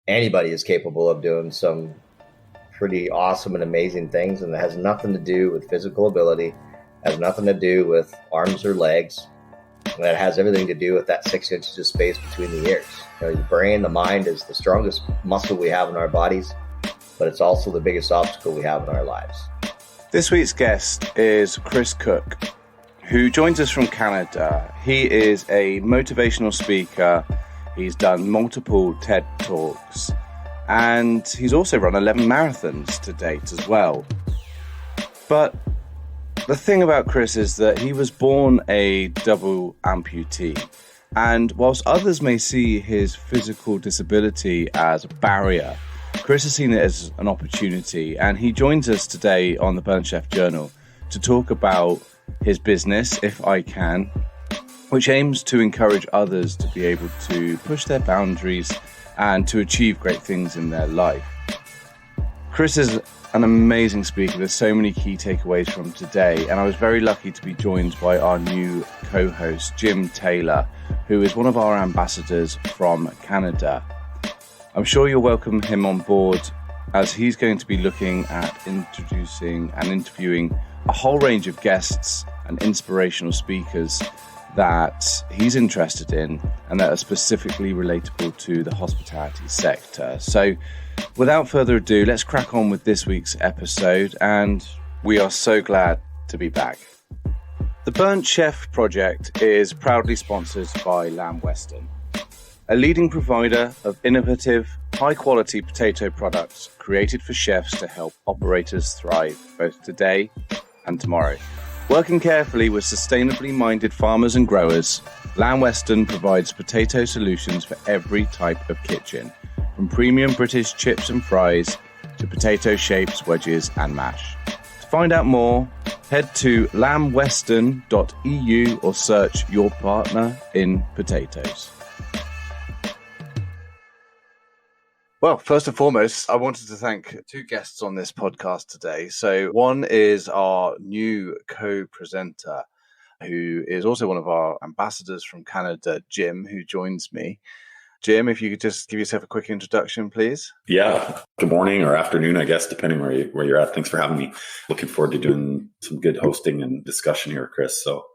anybody is capable of doing some pretty awesome and amazing things, and it has nothing to do with physical ability, has nothing to do with arms or legs. And it has everything to do with that 6 inches of space between the ears. You know, the brain, the mind is the strongest muscle we have in our bodies, but it's also the biggest obstacle we have in our lives. This week's guest is Chris Koch, who joins us from Canada. He is a motivational speaker. He's done multiple TED Talks, and he's also run 11 marathons to date as well. But the thing about Chris is that he was born a double amputee. And whilst others may see his physical disability as a barrier, Chris has seen it as an opportunity. And he joins us today on the Burnt Chef Journal to talk about his business, If I Can, which aims to encourage others to be able to push their boundaries and to achieve great things in their life. Chris is an amazing speaker. There's so many key takeaways from today, and I was very lucky to be joined by our new co-host, Jim Taylor, who is one of our ambassadors from Canada. I'm sure you'll welcome him on board, as he's going to be looking at introducing and interviewing a whole range of guests and inspirational speakers that he's interested in and that are specifically relatable to the hospitality sector. So without further ado, let's crack on with this week's episode, and we are so glad to be back. The Burnt Chef project is proudly sponsored by Lamb Weston, a leading provider of innovative, high-quality potato products created for chefs to help operators thrive both today and tomorrow. Working carefully with sustainably minded farmers and growers, Lamb Weston provides potato solutions for every type of kitchen, from premium British chips and fries to potato shapes, wedges and mash. To find out more, head to lambweston.eu or search your partner in potatoes. Well, first and foremost, I wanted to thank two guests on this podcast today. So one is our new co-presenter, who is also one of our ambassadors from Canada, Jim, who joins me. Jim, if you could just give yourself a quick introduction, please. Yeah. Good morning or afternoon, I guess, depending where you're at. Thanks for having me. Looking forward to doing some good hosting and discussion here, Chris. So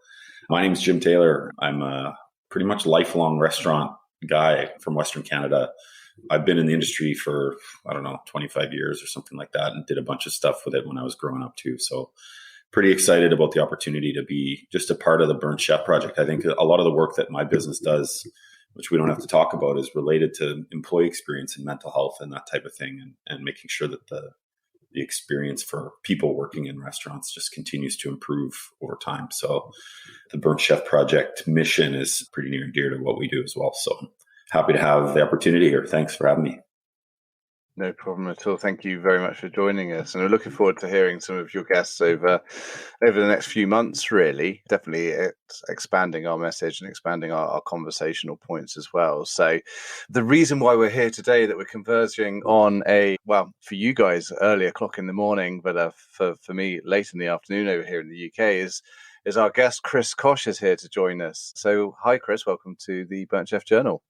my name is Jim Taylor. I'm a pretty much lifelong restaurant guy from Western Canada. I've been in the industry for, 25 years or something like that, and did a bunch of stuff with it when I was growing up too. So pretty excited about the opportunity to be just a part of the Burnt Chef project. I think a lot of the work that my business does, which we don't have to talk about, is related to employee experience and mental health and that type of thing, and making sure that the experience for people working in restaurants just continues to improve over time. So the Burnt Chef project mission is pretty near and dear to what we do as well. So happy to have the opportunity here. Thanks for having me. No problem at all. Thank you very much for joining us. And we're looking forward to hearing some of your guests over the next few months, really. Definitely it's expanding our message and expanding our conversational points as well. So the reason why we're here today, that we're converging on for you guys, early o'clock in the morning, but for me, late in the afternoon over here in the UK, is our guest, Chris Koch, is here to join us. So hi, Chris. Welcome to the Burnt Chef Journal.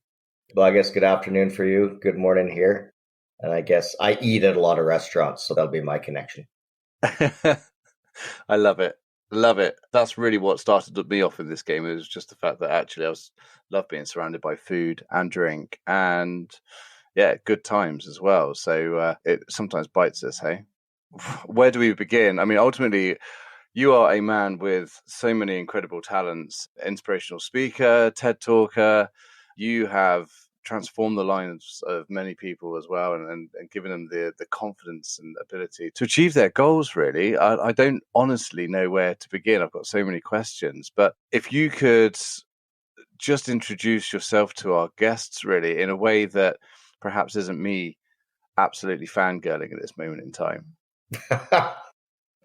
Well, I guess good afternoon for you. Good morning here. And I guess I eat at a lot of restaurants, so that'll be my connection. I love it. Love it. That's really what started me off in this game. It was just the fact that actually love being surrounded by food and drink and, good times as well. So it sometimes bites us, hey? Where do we begin? I mean, ultimately, you are a man with so many incredible talents, inspirational speaker, TED talker. You have transform the lives of many people as well, and giving them the confidence and ability to achieve their goals, really. I don't honestly know where to begin. I've got so many questions, but if you could just introduce yourself to our guests, really, in a way that perhaps isn't me absolutely fangirling at this moment in time.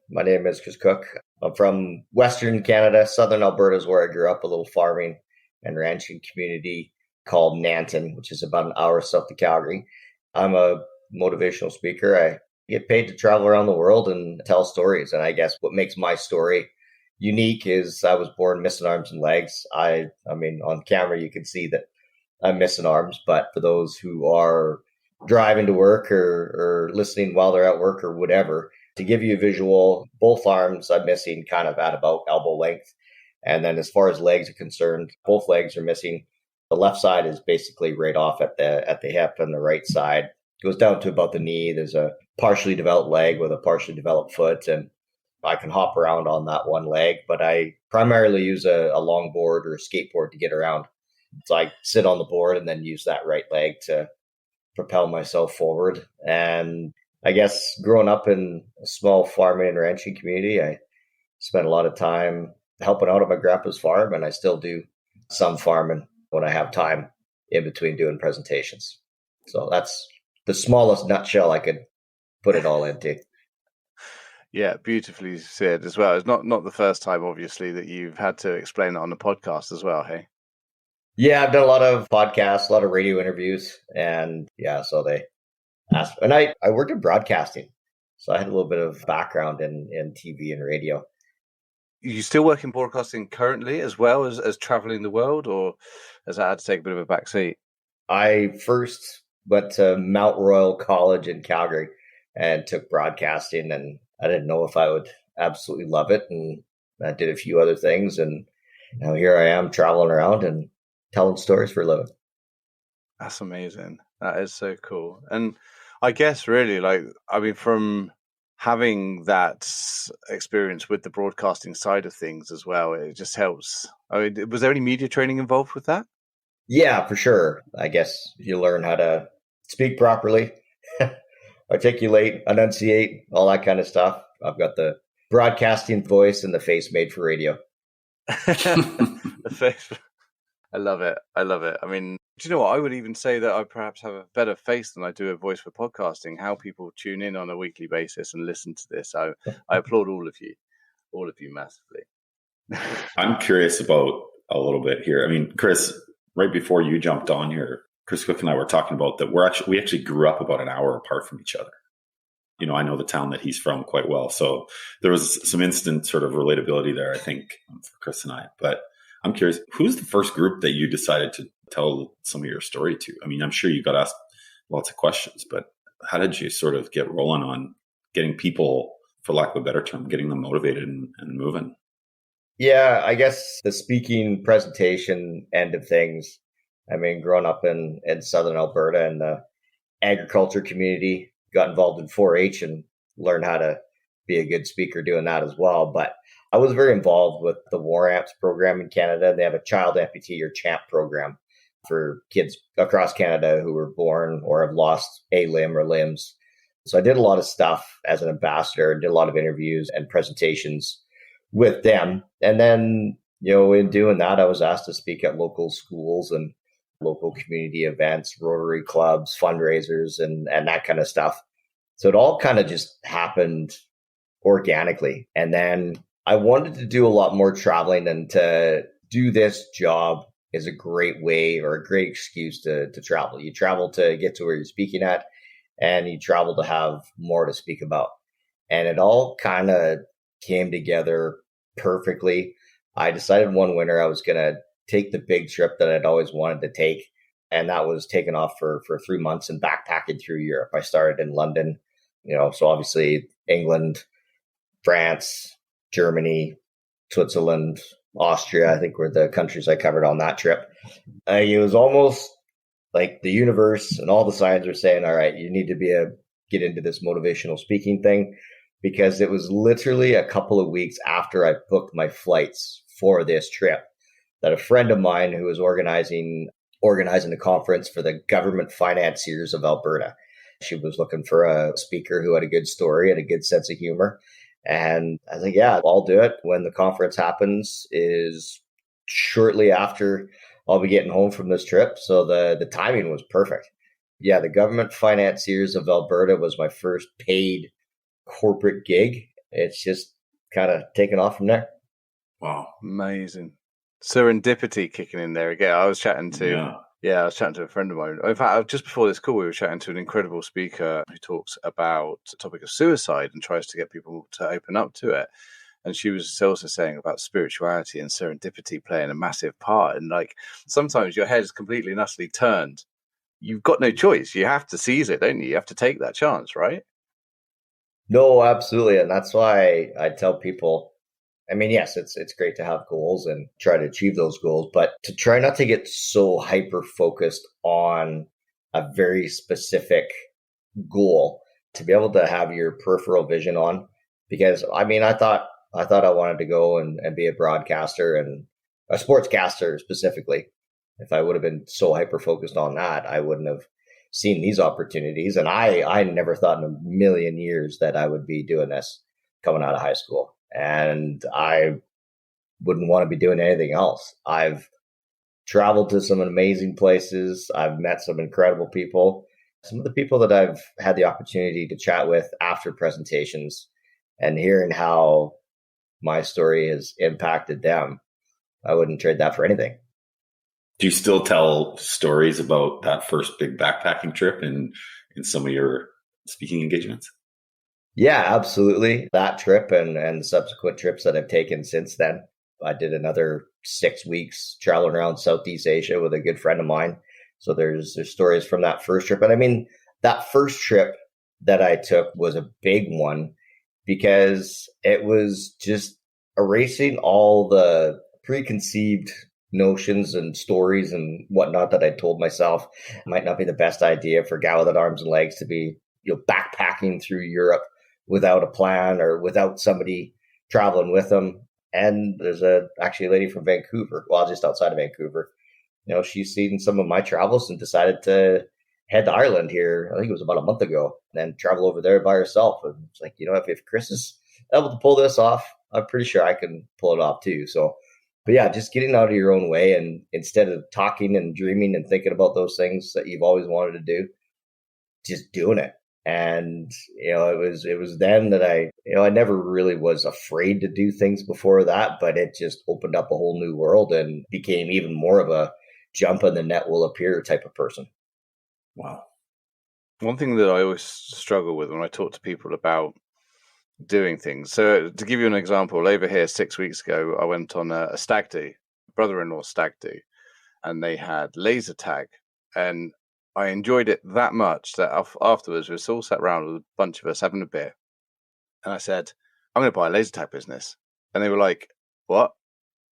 My name is Chris Koch. I'm from Western Canada. Southern Alberta is where I grew up, a little farming and ranching community called Nanton, which is about an hour south of Calgary. I'm a motivational speaker. I get paid to travel around the world and tell stories. And I guess what makes my story unique is I was born missing arms and legs. I mean, on camera, you can see that I'm missing arms. But for those who are driving to work or listening while they're at work or whatever. To give you a visual, both arms I'm missing kind of at about elbow length. And then as far as legs are concerned, both legs are missing. The left side is basically right off at the hip, and the right side goes down to about the knee. There's a partially developed leg with a partially developed foot, and I can hop around on that one leg, but I primarily use a longboard or a skateboard to get around. So I sit on the board and then use that right leg to propel myself forward. And I guess growing up in a small farming and ranching community, I spent a lot of time helping out at my grandpa's farm, and I still do some farming when I have time in between doing presentations. So that's the smallest nutshell I could put it all into. Yeah, beautifully said as well. It's not the first time, obviously, that you've had to explain it on the podcast as well, hey? Yeah, I've done a lot of podcasts, a lot of radio interviews, and yeah, so they asked. And I worked in broadcasting, so I had a little bit of background in TV and radio. You still work in broadcasting currently as well as traveling the world, or has that had to take a bit of a backseat? I first went to Mount Royal College in Calgary and took broadcasting, and I didn't know if I would absolutely love it. And I did a few other things, and now here I am traveling around and telling stories for a living. That's amazing. That is so cool. And I guess really, from having that experience with the broadcasting side of things as well, it just helps. I mean, was there any media training involved with that? Yeah, for sure. I guess you learn how to speak properly, articulate, enunciate, all that kind of stuff. I've got the broadcasting voice and the face made for radio. The face. I love it. I love it. I mean, do you know what? I would even say that I perhaps have a better face than I do a voice for podcasting. How people tune in on a weekly basis and listen to this. I applaud all of you massively. I'm curious about a little bit here. I mean, Chris, right before you jumped on here, Chris Cook and I were talking about that we actually grew up about an hour apart from each other. You know, I know the town that he's from quite well. So there was some instant sort of relatability there, I think, for Chris and I. But I'm curious, who's the first group that you decided to tell some of your story to? I mean, I'm sure you got asked lots of questions, but how did you sort of get rolling on getting people, for lack of a better term, getting them motivated and moving? Yeah, I guess the speaking presentation end of things. I mean, growing up in southern Alberta and the agriculture community, got involved in 4-H and learned how to be a good speaker doing that as well. But I was very involved with the War Amps program in Canada. They have a child amputee or CHAMP program for kids across Canada who were born or have lost a limb or limbs. So I did a lot of stuff as an ambassador, did a lot of interviews and presentations with them. And then, you know, in doing that, I was asked to speak at local schools and local community events, Rotary clubs, fundraisers, and that kind of stuff. So it all kind of just happened organically. And then I wanted to do a lot more traveling, and to do this job is a great way or a great excuse to travel. You travel to get to where you're speaking at, and you travel to have more to speak about. And it all kind of came together perfectly. I decided one winter I was going to take the big trip that I'd always wanted to take. And that was taking off for 3 months and backpacking through Europe. I started in London, you know, so obviously England, France, Germany, Switzerland, Austria, I think were the countries I covered on that trip. It was almost like the universe and all the signs were saying, all right, you need to get into this motivational speaking thing, because it was literally a couple of weeks after I booked my flights for this trip that a friend of mine who was organizing a conference for the government financiers of Alberta. She was looking for a speaker who had a good story and a good sense of humor. And I think, yeah, I'll do it. When the conference happens is shortly after I'll be getting home from this trip. So the timing was perfect. Yeah, the government financiers of Alberta was my first paid corporate gig. It's just kind of taken off from there. Wow. Amazing. Serendipity kicking in there again. I was chatting to a friend of mine. In fact, just before this call, we were chatting to an incredible speaker who talks about the topic of suicide and tries to get people to open up to it. And she was also saying about spirituality and serendipity playing a massive part. And like sometimes your head is completely and utterly turned you've got no choice. You have to seize it, don't you? You have to take that chance, right? No, absolutely. And that's why I tell people, I mean, yes, it's great to have goals and try to achieve those goals, but to try not to get so hyper focused on a very specific goal, to be able to have your peripheral vision on. Because I mean, I thought I wanted to go and be a broadcaster and a sportscaster specifically. If I would have been so hyper focused on that, I wouldn't have seen these opportunities. And I never thought in a million years that I would be doing this coming out of high school. And I wouldn't want to be doing anything else. I've traveled to some amazing places. I've met some incredible people. Some of the people that I've had the opportunity to chat with after presentations and hearing how my story has impacted them, I wouldn't trade that for anything. Do you still tell stories about that first big backpacking trip in some of your speaking engagements? Yeah, absolutely. That trip and subsequent trips that I've taken since then. I did another 6 weeks traveling around Southeast Asia with a good friend of mine. So there's stories from that first trip. And I mean, that first trip that I took was a big one because it was just erasing all the preconceived notions and stories and whatnot that I told myself. It might not be the best idea for a guy without arms and legs to be, backpacking through Europe without a plan or without somebody traveling with them. And there's actually a lady from Vancouver, well, just outside of Vancouver. She's seen some of my travels and decided to head to Ireland here. I think it was about a month ago, and then travel over there by herself. And it's like, if Chris is able to pull this off, I'm pretty sure I can pull it off too. So, but yeah, just getting out of your own way, and instead of talking and dreaming and thinking about those things that you've always wanted to do, just doing it. And, it was then that I never really was afraid to do things before that, but it just opened up a whole new world and became even more of a jump and the net will appear type of person. Wow. One thing that I always struggle with when I talk to people about doing things. So to give you an example, over here 6 weeks ago, I went on a stag do, brother-in-law's stag do, and they had laser tag. And I enjoyed it that much that afterwards we were all sat around with a bunch of us having a beer. And I said, I'm going to buy a laser tag business. And they were like, what?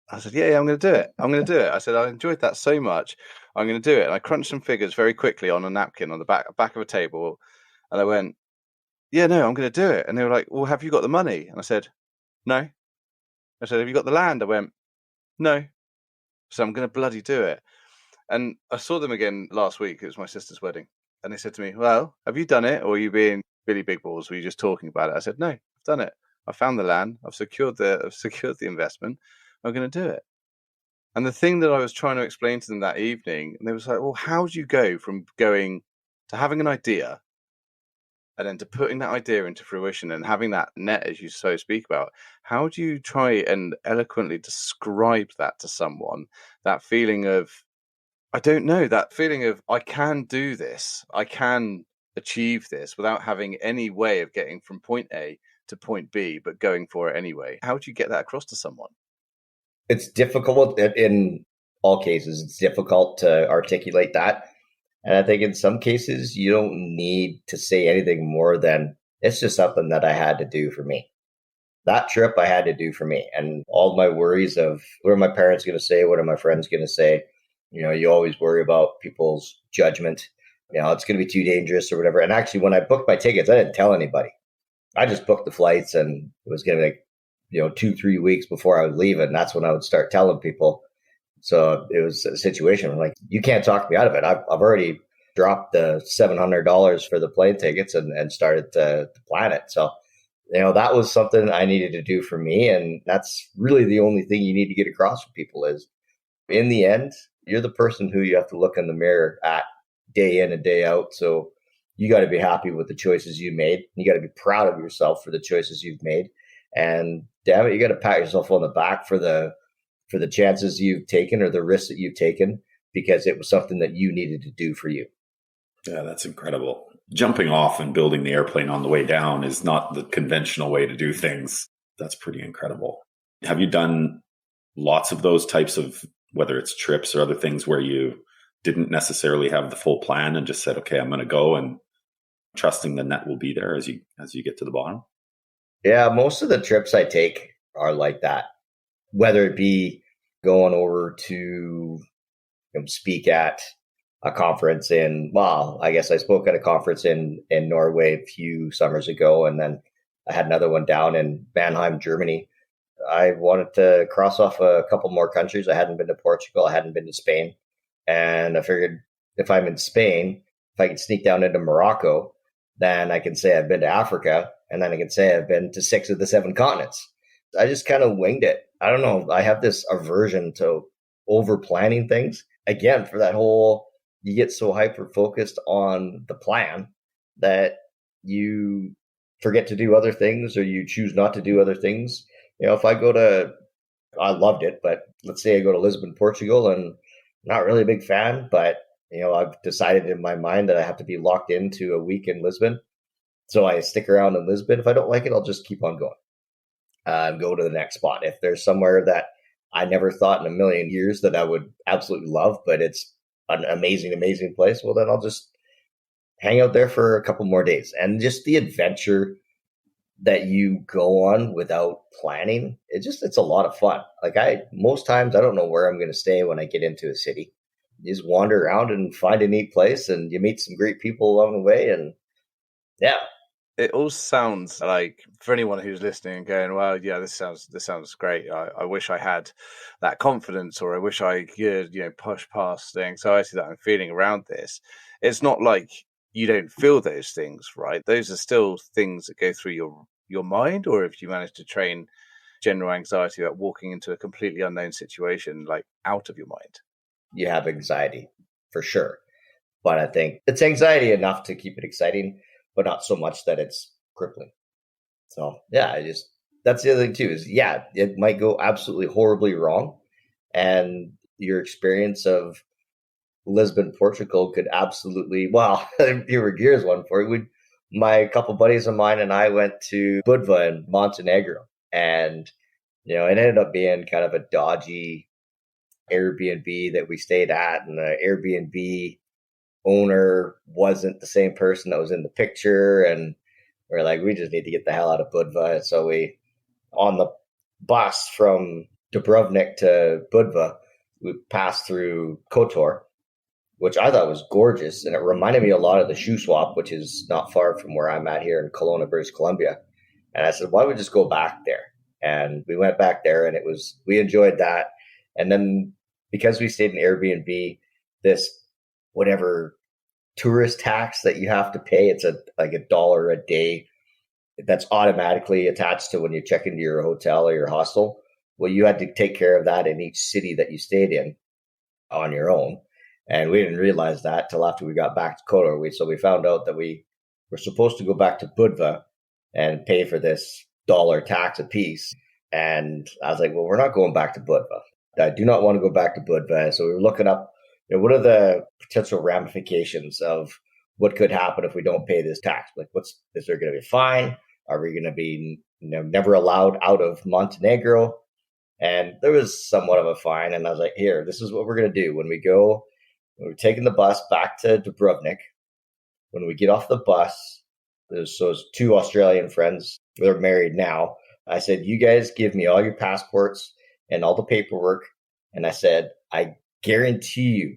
I said, yeah, I'm going to do it. I'm going to do it. I said, I enjoyed that so much. I'm going to do it. And I crunched some figures very quickly on a napkin on the back of a table. And I went, yeah, no, I'm going to do it. And they were like, well, have you got the money? And I said, no. I said, have you got the land? I went, no. So I'm going to bloody do it. And I saw them again last week. It was my sister's wedding. And they said to me, well, have you done it? Or are you being Billy Big Balls? Were you just talking about it? I said, no, I've done it. I found the land. I've secured the investment. I'm going to do it. And the thing that I was trying to explain to them that evening, and they was like, well, how do you go from going to having an idea and then to putting that idea into fruition and having that net, as you so speak about? How do you try and eloquently describe that to someone? That feeling of, I don't know, that feeling of, I can do this, I can achieve this without having any way of getting from point A to point B, but going for it anyway. How do you get that across to someone? It's difficult in all cases. It's difficult to articulate that. And I think in some cases, you don't need to say anything more than it's just something that I had to do for me. That trip I had to do for me. And all my worries of what are my parents going to say? What are my friends going to say? You always worry about people's judgment. It's going to be too dangerous or whatever. And actually, when I booked my tickets, I didn't tell anybody. I just booked the flights, and it was going to be 2-3 weeks before I was leaving. That's when I would start telling people. So it was a situation where, like, you can't talk me out of it. I've already dropped the $700 for the plane tickets and started to plan it. So, that was something I needed to do for me. And that's really the only thing you need to get across to people is, in the end, you're the person who you have to look in the mirror at day in and day out. So you got to be happy with the choices you made. You got to be proud of yourself for the choices you've made. And damn it, you got to pat yourself on the back for the chances you've taken or the risks that you've taken, because it was something that you needed to do for you. Yeah, that's incredible. Jumping off and building the airplane on the way down is not the conventional way to do things. That's pretty incredible. Have you done lots of those types of, whether it's trips or other things, where you didn't necessarily have the full plan and just said, okay, I'm going to go, and trusting the net will be there as you get to the bottom? Yeah, most of the trips I take are like that, whether it be going over to speak at a conference I guess I spoke at a conference in Norway a few summers ago, and then I had another one down in Mannheim, Germany. I wanted to cross off a couple more countries. I hadn't been to Portugal. I hadn't been to Spain. And I figured if I'm in Spain, if I can sneak down into Morocco, then I can say I've been to Africa, and then I can say I've been to 6 of the 7 continents. I just kind of winged it. I don't know. I have this aversion to over planning things. Again, for that whole, you get so hyper focused on the plan that you forget to do other things, or you choose not to do other things. If I loved it, but let's say I go to Lisbon, Portugal, and I'm not really a big fan, but I've decided in my mind that I have to be locked into a week in Lisbon. So I stick around in Lisbon. If I don't like it, I'll just keep on going and go to the next spot. If there's somewhere that I never thought in a million years that I would absolutely love, but it's an amazing, amazing place, well, then I'll just hang out there for a couple more days. And just the adventure that you go on without planning, it's a lot of fun. Most times I don't know where I'm going to stay when I get into a city. You just wander around and find a neat place, and you meet some great people along the way. And yeah. It all sounds like, for anyone who's listening and going, well, yeah, this sounds great. I wish I had that confidence, or I wish I could, push past the anxiety that I'm feeling around this. It's not like you don't feel those things, right? Those are still things that go through your mind. Or if you manage to train general anxiety about walking into a completely unknown situation, like out of your mind. You have anxiety for sure. But I think it's anxiety enough to keep it exciting, but not so much that it's crippling. So yeah, that's the other thing too, is it might go absolutely horribly wrong. And your experience of Lisbon, Portugal could absolutely, you were gears one for it. My couple buddies of mine and I went to Budva in Montenegro, and it ended up being kind of a dodgy Airbnb that we stayed at, and the Airbnb owner wasn't the same person that was in the picture, and we're like, we just need to get the hell out of Budva. So we, on the bus from Dubrovnik to Budva, we passed through Kotor, which I thought was gorgeous, and it reminded me a lot of the Shoe Swap, which is not far from where I'm at here in Kelowna, British Columbia. And I said, why don't we just go back there? And we went back there, and we enjoyed that. And then because we stayed in Airbnb, this whatever tourist tax that you have to pay, it's like $1 a day that's automatically attached to when you check into your hotel or your hostel. Well, you had to take care of that in each city that you stayed in on your own. And we didn't realize that till after we got back to Kotor. So we found out that we were supposed to go back to Budva and pay for this $1 tax a piece. And I was like, well, we're not going back to Budva. I do not want to go back to Budva. So we were looking up, what are the potential ramifications of what could happen if we don't pay this tax? Like, is there going to be a fine? Are we going to be never allowed out of Montenegro? And there was somewhat of a fine. And I was like, here, this is what we're going to do. When we're taking the bus back to Dubrovnik, when we get off the bus, there's 2 Australian friends. They're married now. I said, you guys give me all your passports and all the paperwork. And I said, I guarantee you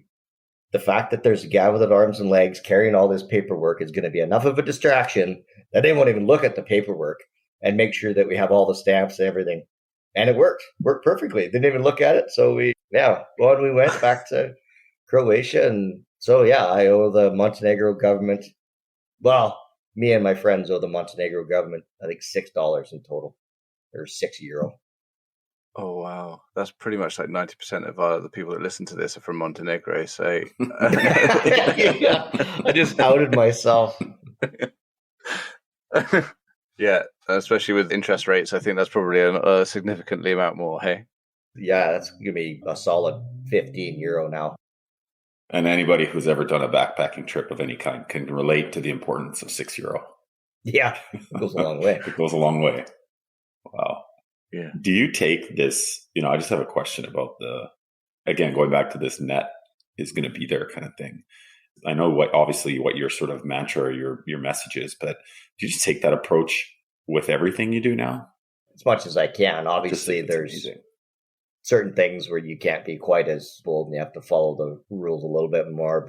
the fact that there's a guy with arms and legs carrying all this paperwork is going to be enough of a distraction that they won't even look at the paperwork and make sure that we have all the stamps and everything. And it worked perfectly. Didn't even look at it. So we went back to Croatia. And so, I owe the Montenegro government, me and my friends owe the Montenegro government, I think $6 in total, or €6. Oh, wow. That's pretty much like 90% of the people that listen to this are from Montenegro. So I just outed myself. Yeah, especially with interest rates, I think that's probably a significantly amount more, hey? Yeah, that's going to be a solid €15 now. And anybody who's ever done a backpacking trip of any kind can relate to the importance of €6. Yeah, it goes a long way. It goes a long way. Wow. Yeah. Do you take this, I just have a question about going back to this net. is going to be there kind of thing. I know what your sort of mantra or your message is, but do you just take that approach with everything you do now? As much as I can. Obviously, there's certain things where you can't be quite as bold and you have to follow the rules a little bit more.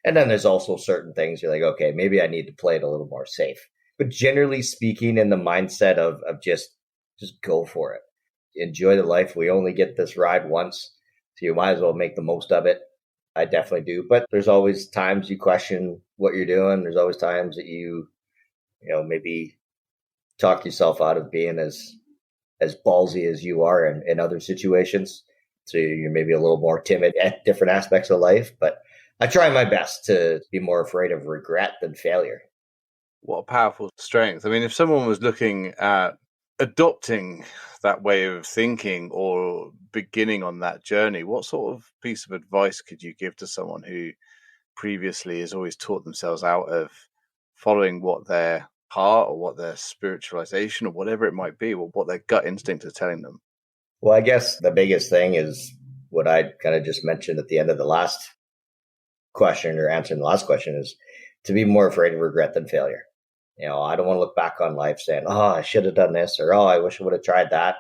And then there's also certain things you're like, okay, maybe I need to play it a little more safe. But generally speaking, in the mindset of just go for it. Enjoy the life. We only get this ride once, so you might as well make the most of it. I definitely do. But there's always times you question what you're doing. There's always times that you maybe talk yourself out of being as ballsy as you are in other situations. So you're maybe a little more timid at different aspects of life. But I try my best to be more afraid of regret than failure. What a powerful strength. I mean, if someone was looking at adopting that way of thinking or beginning on that journey, what sort of piece of advice could you give to someone who previously has always taught themselves out of following what their heart or what their spiritualization or whatever it might be, or what their gut instinct is telling them? Well, I guess the biggest thing is what I kind of just mentioned at the end of the last question, or answering the last question, is to be more afraid of regret than failure. I don't want to look back on life saying, oh, I should have done this, or, oh, I wish I would have tried that.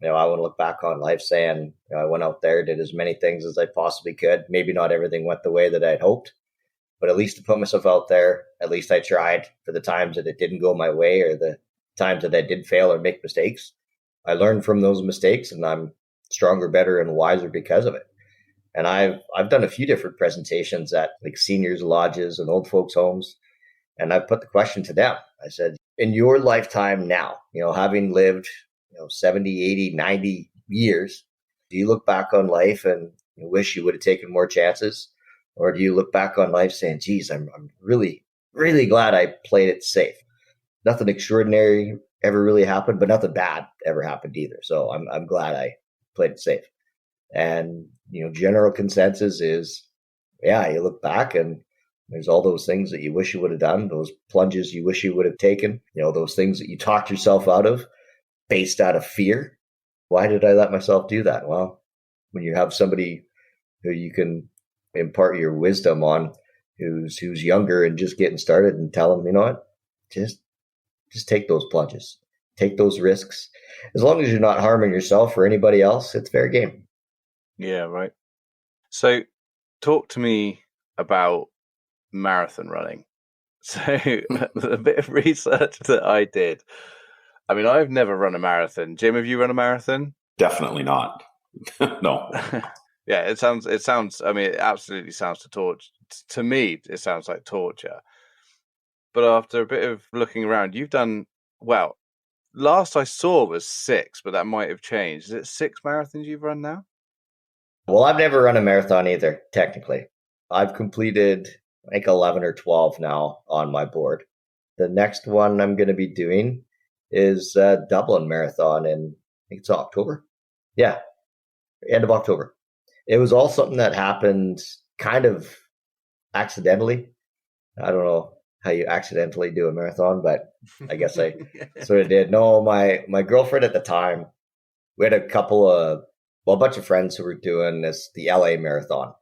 I want to look back on life saying, I went out there, did as many things as I possibly could. Maybe not everything went the way that I'd hoped, but at least to put myself out there, at least I tried. For the times that it didn't go my way, or the times that I did fail or make mistakes, I learned from those mistakes, and I'm stronger, better, and wiser because of it. And I've done a few different presentations at like seniors lodges and old folks homes. And I put the question to them. I said, in your lifetime now, having lived, 70, 80, 90 years, do you look back on life and you wish you would have taken more chances? Or do you look back on life saying, geez, I'm really, really glad I played it safe. Nothing extraordinary ever really happened, but nothing bad ever happened either. So I'm glad I played it safe. And, general consensus is, yeah, you look back and there's all those things that you wish you would have done, those plunges you wish you would have taken, those things that you talked yourself out of based out of fear. Why did I let myself do that? Well, when you have somebody who you can impart your wisdom on, who's younger and just getting started, and tell them, you know what, just take those plunges, take those risks. As long as you're not harming yourself or anybody else, it's fair game. Yeah, right. So talk to me about marathon running. So a bit of research that I did. I mean, I've never run a marathon. Jim, have you run a marathon? Definitely not. No. Yeah, it sounds, I mean, it absolutely sounds to me, it sounds like torture. But after a bit of looking around, you've done, well, last I saw was 6, but that might have changed. Is it 6 marathons you've run now? Well, I've never run a marathon either, technically. I've completed, I think, 11 or 12 now on my board. The next one I'm going to be doing is Dublin Marathon in, I think it's October. Yeah, end of October. It was all something that happened kind of accidentally. I don't know how you accidentally do a marathon, but I guess I sort of did. No, my girlfriend at the time, we had a bunch of friends who were doing the LA Marathon.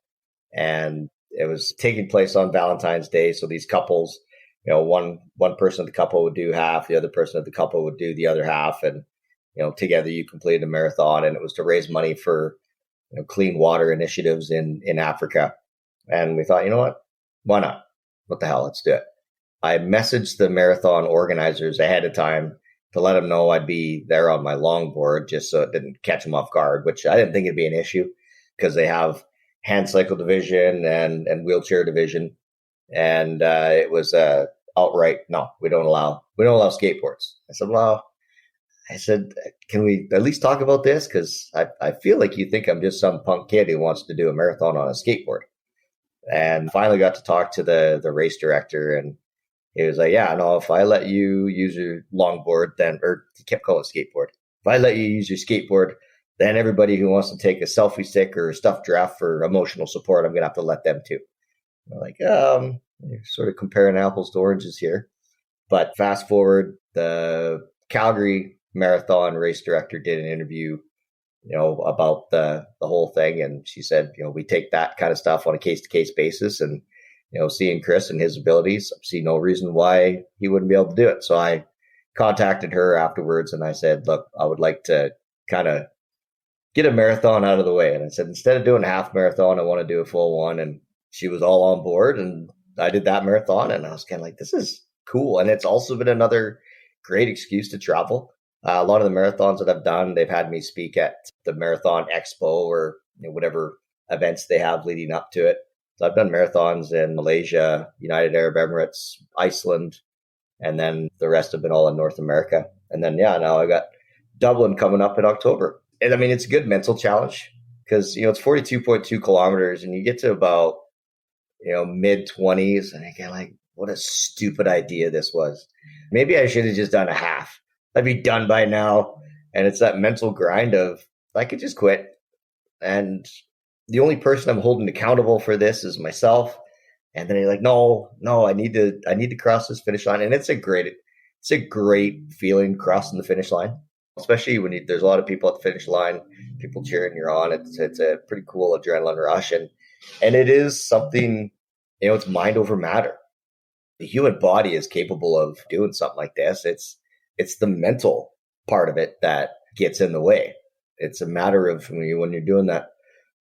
And it was taking place on Valentine's Day. So these couples, one person of the couple would do half, the other person of the couple would do the other half. And, together you completed a marathon, and it was to raise money for clean water initiatives in Africa. And we thought, you know what? Why not? What the hell? Let's do it. I messaged the marathon organizers ahead of time to let them know I'd be there on my longboard, just so it didn't catch them off guard, which I didn't think it'd be an issue because they have hand cycle division and wheelchair division. And it was outright, no, we don't allow skateboards. I said, can we at least talk about this? Because I feel like you think I'm just some punk kid who wants to do a marathon on a skateboard. And finally got to talk to the race director, and he was like, yeah, no, if I let you use your longboard, then, or he kept calling it skateboard. If I let you use your skateboard, then everybody who wants to take a selfie stick or a stuffed giraffe for emotional support, I'm going to have to let them too. I'm like, you're sort of comparing apples to oranges here. But fast forward, the Calgary Marathon race director did an interview about the whole thing. And she said, we take that kind of stuff on a case to case basis, and, seeing Chris and his abilities, I see no reason why he wouldn't be able to do it. So I contacted her afterwards and I said, look, I would like to kind of get a marathon out of the way. And I said, instead of doing a half marathon, I want to do a full one. And she was all on board, and I did that marathon, and I was kind of like, this is cool. And it's also been another great excuse to travel. A lot of the marathons that I've done, they've had me speak at the Marathon Expo or whatever events they have leading up to it. So I've done marathons in Malaysia, United Arab Emirates, Iceland, and then the rest have been all in North America. And then, now I got Dublin coming up in October. And I mean, it's a good mental challenge because, it's 42.2 kilometers and you get to about, mid 20s. And I get like, what a stupid idea this was. Maybe I should have just done a half. I'd be done by now. And it's that mental grind of, I could just quit. And the only person I'm holding accountable for this is myself. And then you're like, no, I need to cross this finish line. And it's a great feeling crossing the finish line, especially when there's a lot of people at the finish line, people cheering you on. It's a pretty cool adrenaline rush. And it is something, it's mind over matter. The human body is capable of doing something like this. It's the mental part of it that gets in the way. It's a matter of when you're doing that.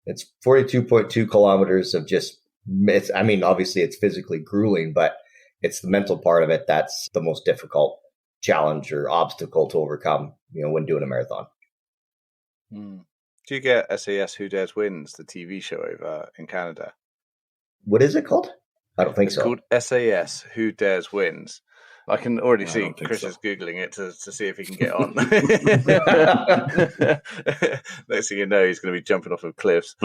It's 42.2 kilometers of just, obviously it's physically grueling, but it's the mental part of it that's the most difficult challenge or obstacle to overcome, when doing a marathon. Do you get SAS Who Dares Wins, the TV show over in Canada? What is it called? I don't think it's so. It's called SAS Who Dares Wins. I can already see Chris is Googling it to see if he can get on. Next thing you know, he's going to be jumping off of cliffs.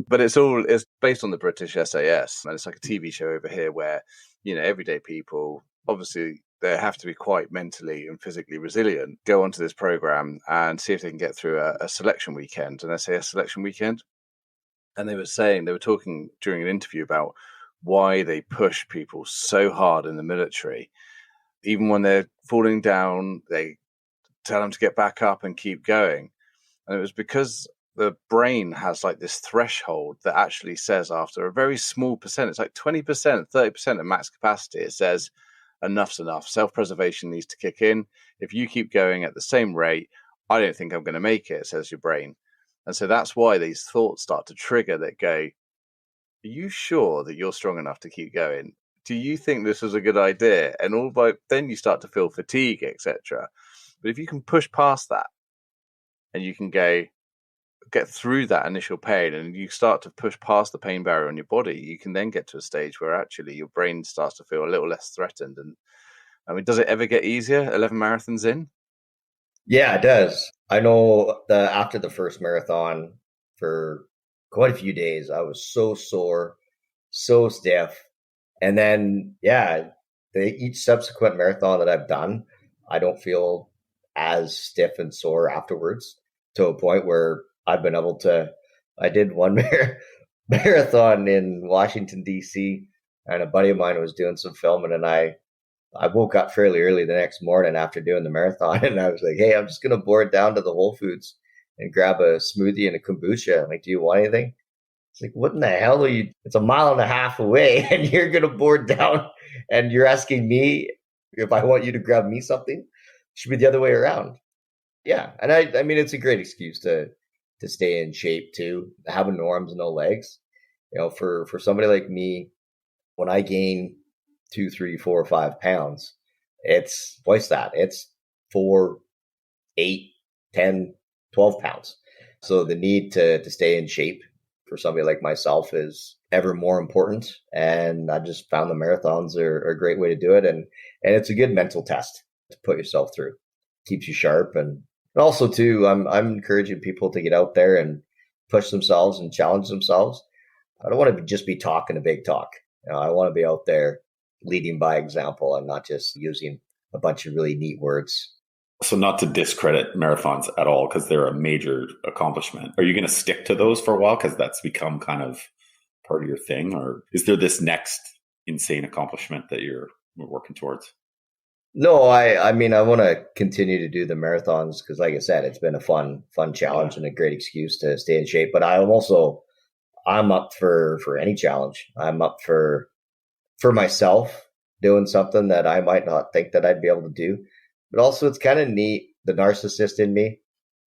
But it's based on the British SAS. And it's like a TV show over here where, everyday people, obviously they have to be quite mentally and physically resilient, go onto this program and see if they can get through a selection weekend, an SAS selection weekend. And they were talking during an interview about why they push people so hard in the military. Even when they're falling down, they tell them to get back up and keep going. And it was because the brain has like this threshold that actually says after a very small percent, it's like 20%, 30% of max capacity, it says enough's enough. Self-preservation needs to kick in. If you keep going at the same rate, I don't think I'm going to make it, says your brain. And so that's why these thoughts start to trigger that go, are you sure that you're strong enough to keep going? Do you think this was a good idea? And then you start to feel fatigue, etc. But if you can push past that and you can get through that initial pain and you start to push past the pain barrier on your body, you can then get to a stage where actually your brain starts to feel a little less threatened. And does it ever get easier 11 marathons in? Yeah, it does. I know after the first marathon for quite a few days, I was so sore, so stiff. And then, each subsequent marathon that I've done, I don't feel as stiff and sore afterwards, to a point where I've been able to. I did one marathon in Washington, D.C., and a buddy of mine was doing some filming, and I woke up fairly early the next morning after doing the marathon, and I was like, hey, I'm just going to board down to the Whole Foods and grab a smoothie and a kombucha. I'm like, do you want anything? It's like, what in the hell are you? It's a mile and a half away and you're going to board down and you're asking me if I want you to grab me something? It should be the other way around. Yeah. And I mean, it's a great excuse to stay in shape too. Having no arms and no legs, for somebody like me, when I gain 2, 3, 4, 5 pounds, it's twice that. It's 4, 8, 10, 12 pounds. So the need to stay in shape for somebody like myself is ever more important. And I just found the marathons are a great way to do it. And it's a good mental test to put yourself through. Keeps you sharp. And also too, I'm encouraging people to get out there and push themselves and challenge themselves. I don't want to just be talking a big talk. I want to be out there leading by example and not just using a bunch of really neat words. So not to discredit marathons at all, because they're a major accomplishment. Are you going to stick to those for a while because that's become kind of part of your thing? Or is there this next insane accomplishment that you're working towards? No, I mean, I want to continue to do the marathons because, like I said, it's been a fun challenge Yeah. and a great excuse to stay in shape. But I'm up for any challenge. I'm up for myself doing something that I might not think that I'd be able to do. But also, it's kind of neat. The narcissist in me,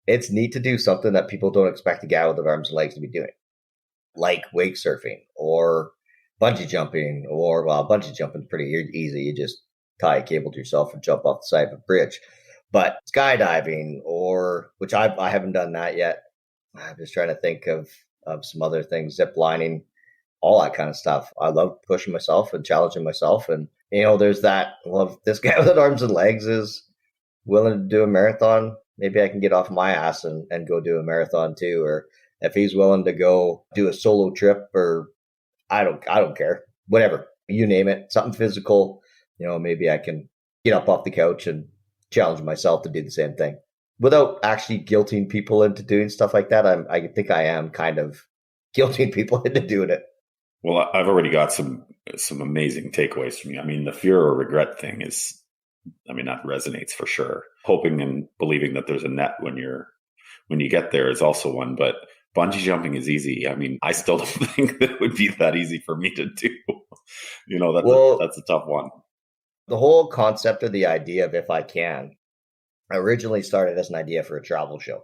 it's neat to do something that people don't expect a guy with arms and legs to be doing, like wake surfing or bungee jumping, or well, bungee jumping is pretty easy. You just tie a cable to yourself and jump off the side of a bridge. But skydiving, or which I haven't done that yet. I'm just trying to think of some other things, zip lining, all that kind of stuff. I love pushing myself and challenging myself. And, there's that. Well, if this guy with arms and legs is willing to do a marathon, maybe I can get off my ass and go do a marathon too. Or if he's willing to go do a solo trip, or I don't care. Whatever. You name it. Something physical. Maybe I can get up off the couch and challenge myself to do the same thing without actually guilting people into doing stuff like that. I think I am kind of guilting people into doing it. Well, I've already got some amazing takeaways from you. I mean, the fear or regret thing is, I mean, that resonates for sure. Hoping and believing that there's a net when you get there is also one, but bungee jumping is easy. I mean, I still don't think that it would be that easy for me to do. That's a tough one. The whole concept of the idea of if I can originally started as an idea for a travel show.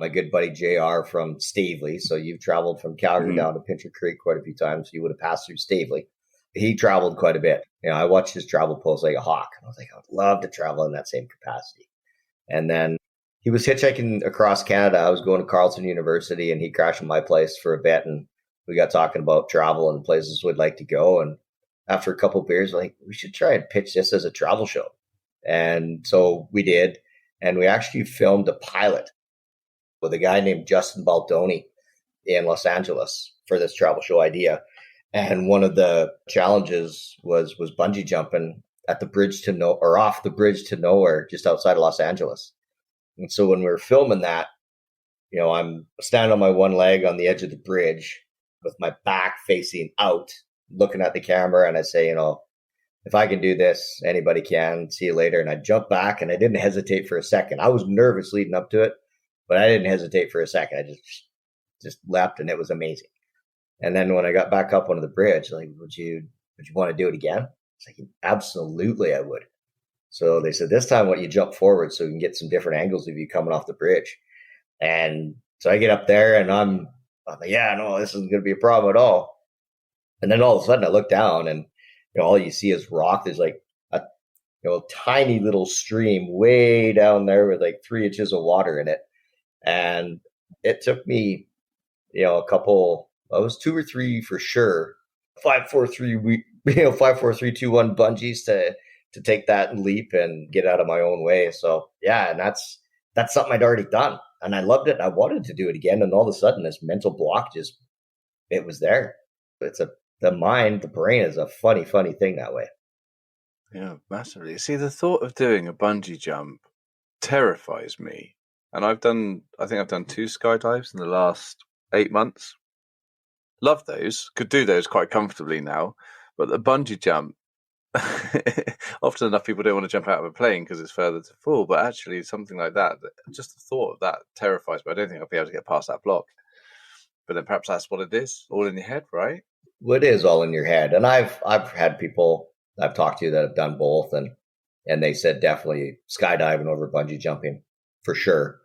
My good buddy JR from Stavely. So you've traveled from Calgary down to Pincher Creek quite a few times. You would have passed through Stavely. He traveled quite a bit. I watched his travel posts like a hawk. I was like, I would love to travel in that same capacity. And then he was hitchhiking across Canada. I was going to Carleton University, and he crashed at my place for a bit. And we got talking about travel and places we'd like to go. And after a couple of beers, like, we should try and pitch this as a travel show. And so we did. And we actually filmed a pilot with a guy named Justin Baldoni in Los Angeles for this travel show idea. And one of the challenges was bungee jumping at the bridge to or off the bridge to nowhere, just outside of Los Angeles. And so when we were filming that, I'm standing on my one leg on the edge of the bridge with my back facing out, looking at the camera, and I say, if I can do this, anybody can. See you later. And I jumped back, and I didn't hesitate for a second. I was nervous leading up to it, but I didn't hesitate for a second. I just leapt, and it was amazing. And then when I got back up onto the bridge, like, would you want to do it again? It's like, absolutely, I would. So they said, this time, you jump forward so we can get some different angles of you coming off the bridge. And so I get up there, and I'm like, yeah, no, this isn't going to be a problem at all. And then all of a sudden I look down, and all you see is rock. There's like a tiny little stream way down there with like 3 inches of water in it. And it took me, a couple, I was 2 or 3 for sure. 5, 4, 3, 5, 4, 3, 2, 1 bungees to take that leap and get out of my own way. So yeah, and that's something I'd already done, and I loved it. I wanted to do it again, and all of a sudden, this mental block it was there. The mind, the brain is a funny thing that way. Yeah, massively. See, the thought of doing a bungee jump terrifies me. And I think I've done 2 skydives in the last 8 months. Love those. Could do those quite comfortably now. But the bungee jump, often enough people don't want to jump out of a plane because it's further to fall. But actually something like that, just the thought of that terrifies me. I don't think I'll be able to get past that block. But then perhaps that's what it is, all in your head, right? Well, it is all in your head. And I've had people I've talked to that have done both, and they said definitely skydiving over bungee jumping for sure.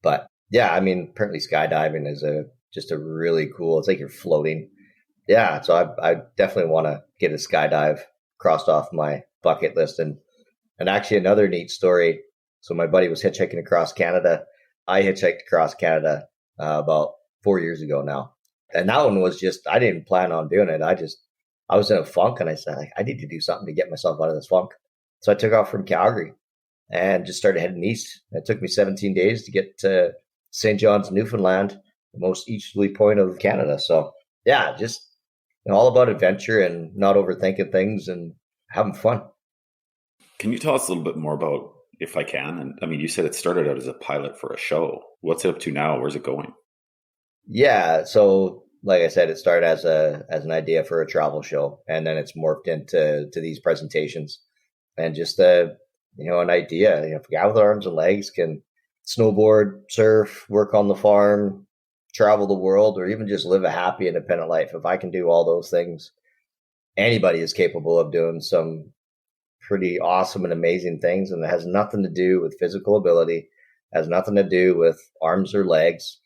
But yeah, I mean, apparently skydiving is just a really cool, it's like you're floating. Yeah. So I definitely want to get a skydive crossed off my bucket list. And actually another neat story. So my buddy was hitchhiking across Canada. I hitchhiked across Canada about 4 years ago now. And that one was I didn't plan on doing it. I was in a funk, and I said, like, I need to do something to get myself out of this funk. So I took off from Calgary and just started heading east. It took me 17 days to get to St. John's, Newfoundland, the most easterly point of Canada. So yeah, just all about adventure and not overthinking things and having fun. Can you tell us a little bit more about If I Can? And I mean, you said it started out as a pilot for a show. What's it up to now? Where's it going? Yeah. So like I said, it started as an idea for a travel show, and then it's morphed into these presentations. And just an idea. If a guy with arms and legs can snowboard, surf, work on the farm, travel the world, or even just live a happy, independent life, if I can do all those things, anybody is capable of doing some pretty awesome and amazing things. And it has nothing to do with physical ability, has nothing to do with arms or legs.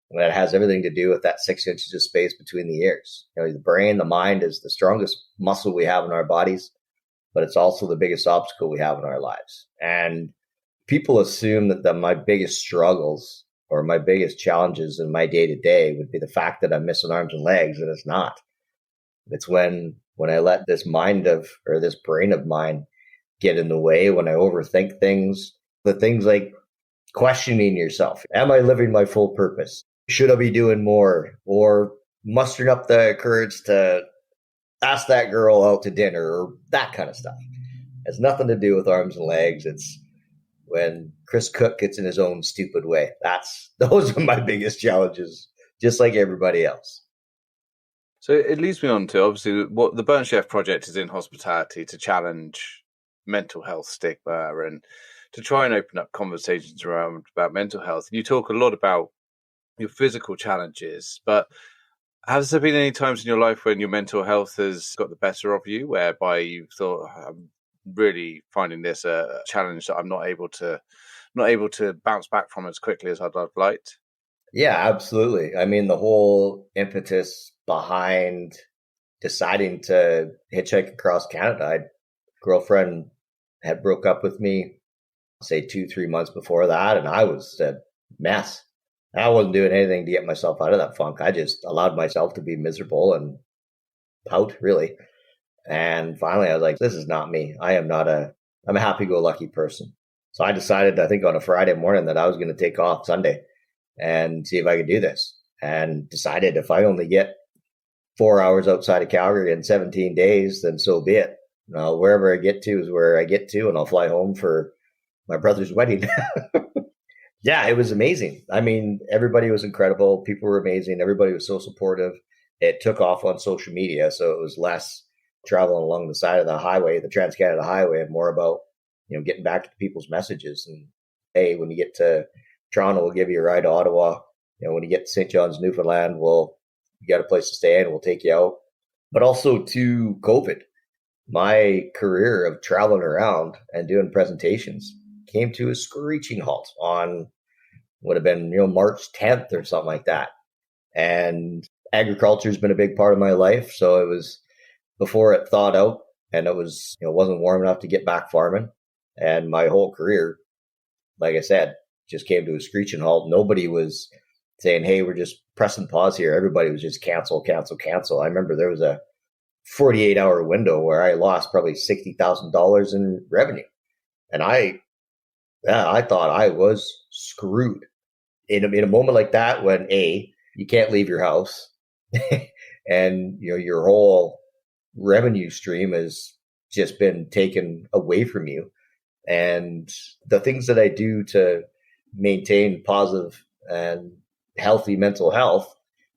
And it has everything to do with that 6 inches of space between the ears. The brain, the mind is the strongest muscle we have in our bodies, but it's also the biggest obstacle we have in our lives. And people assume that my biggest struggles or my biggest challenges in my day to day would be the fact that I'm missing arms and legs, and it's not. It's when I let this brain of mine get in the way, when I overthink things, the things like questioning yourself. Am I living my full purpose? Should I be doing more? Or mustering up the courage to ask that girl out to dinner, or that kind of stuff. It has nothing to do with arms and legs. It's when Chris Koch gets in his own stupid way. Those are my biggest challenges, just like everybody else. So it leads me on to, obviously, what the Burnt Chef Project is in hospitality to challenge mental health stigma and to try and open up conversations about mental health. You talk a lot about your physical challenges, but has there been any times in your life when your mental health has got the better of you, whereby you've thought, I'm really finding this a challenge that I'm not able to bounce back from as quickly as I'd have liked? Yeah, absolutely. I mean, the whole impetus behind deciding to hitchhike across Canada, girlfriend had broke up with me, say 2-3 months before that, and I was a mess. I wasn't doing anything to get myself out of that funk. I just allowed myself to be miserable and pout, really. And finally, I was like, this is not me. I'm a happy-go-lucky person. So I decided, I think on a Friday morning, that I was going to take off Sunday and see if I could do this. And decided if I only get 4 hours outside of Calgary in 17 days, then so be it. Wherever I get to is where I get to, and I'll fly home for my brother's wedding. Yeah, it was amazing. I mean, everybody was incredible. People were amazing. Everybody was so supportive. It took off on social media, so it was less traveling along the side of the highway, the Trans-Canada Highway, and more about, getting back to people's messages. And hey, when you get to Toronto, we'll give you a ride to Ottawa. When you get to St. John's, Newfoundland, you got a place to stay and we'll take you out. But also to COVID, my career of traveling around and doing presentations came to a screeching halt on would have been, March 10th or something like that. And agriculture has been a big part of my life. So it was before it thawed out, and it was, wasn't warm enough to get back farming. And my whole career, like I said, just came to a screeching halt. Nobody was saying, hey, we're just pressing pause here. Everybody was just cancel. I remember there was a 48-hour window where I lost probably $60,000 in revenue. And I thought I was screwed. In a moment like that, when you can't leave your house and your whole revenue stream has just been taken away from you, and the things that I do to maintain positive and healthy mental health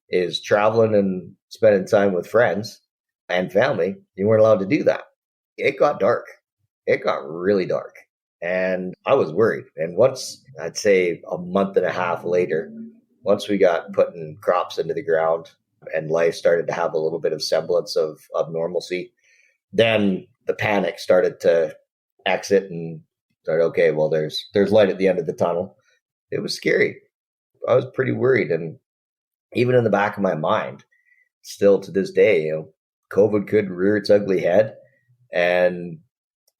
is traveling and spending time with friends and family. You weren't allowed to do that. It got dark. It got really dark. And I was worried. And once, I'd say a month and a half later, once we got putting crops into the ground and life started to have a little bit of semblance of normalcy, then the panic started to exit and started, okay, well, there's light at the end of the tunnel. It was scary. I was pretty worried. And even in the back of my mind, still to this day, COVID could rear its ugly head and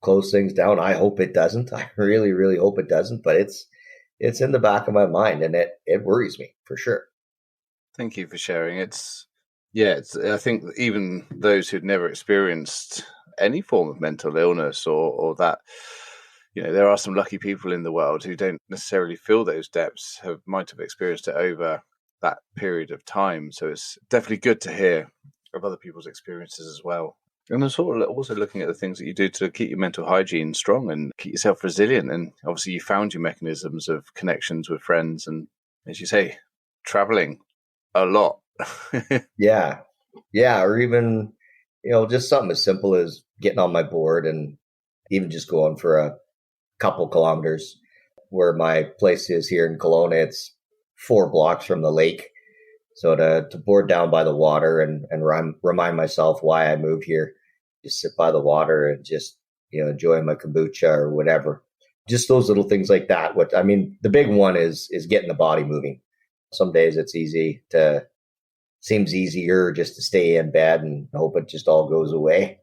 close things down. I hope it doesn't. I really, really hope it doesn't. But it's in the back of my mind, and it worries me for sure. Thank you for sharing. I think even those who'd never experienced any form of mental illness or that, there are some lucky people in the world who don't necessarily feel those depths, might have experienced it over that period of time. So it's definitely good to hear of other people's experiences as well. And also looking at the things that you do to keep your mental hygiene strong and keep yourself resilient. And obviously you found your mechanisms of connections with friends and, as you say, traveling a lot. Yeah. Or even, just something as simple as getting on my board and even just going for couple kilometers. Where my place is here in Kelowna, it's 4 blocks from the lake. So to board down by the water and remind myself why I moved here, just sit by the water and just, enjoy my kombucha or whatever. Just those little things like that. The big one is getting the body moving. Some days seems easier just to stay in bed and hope it just all goes away.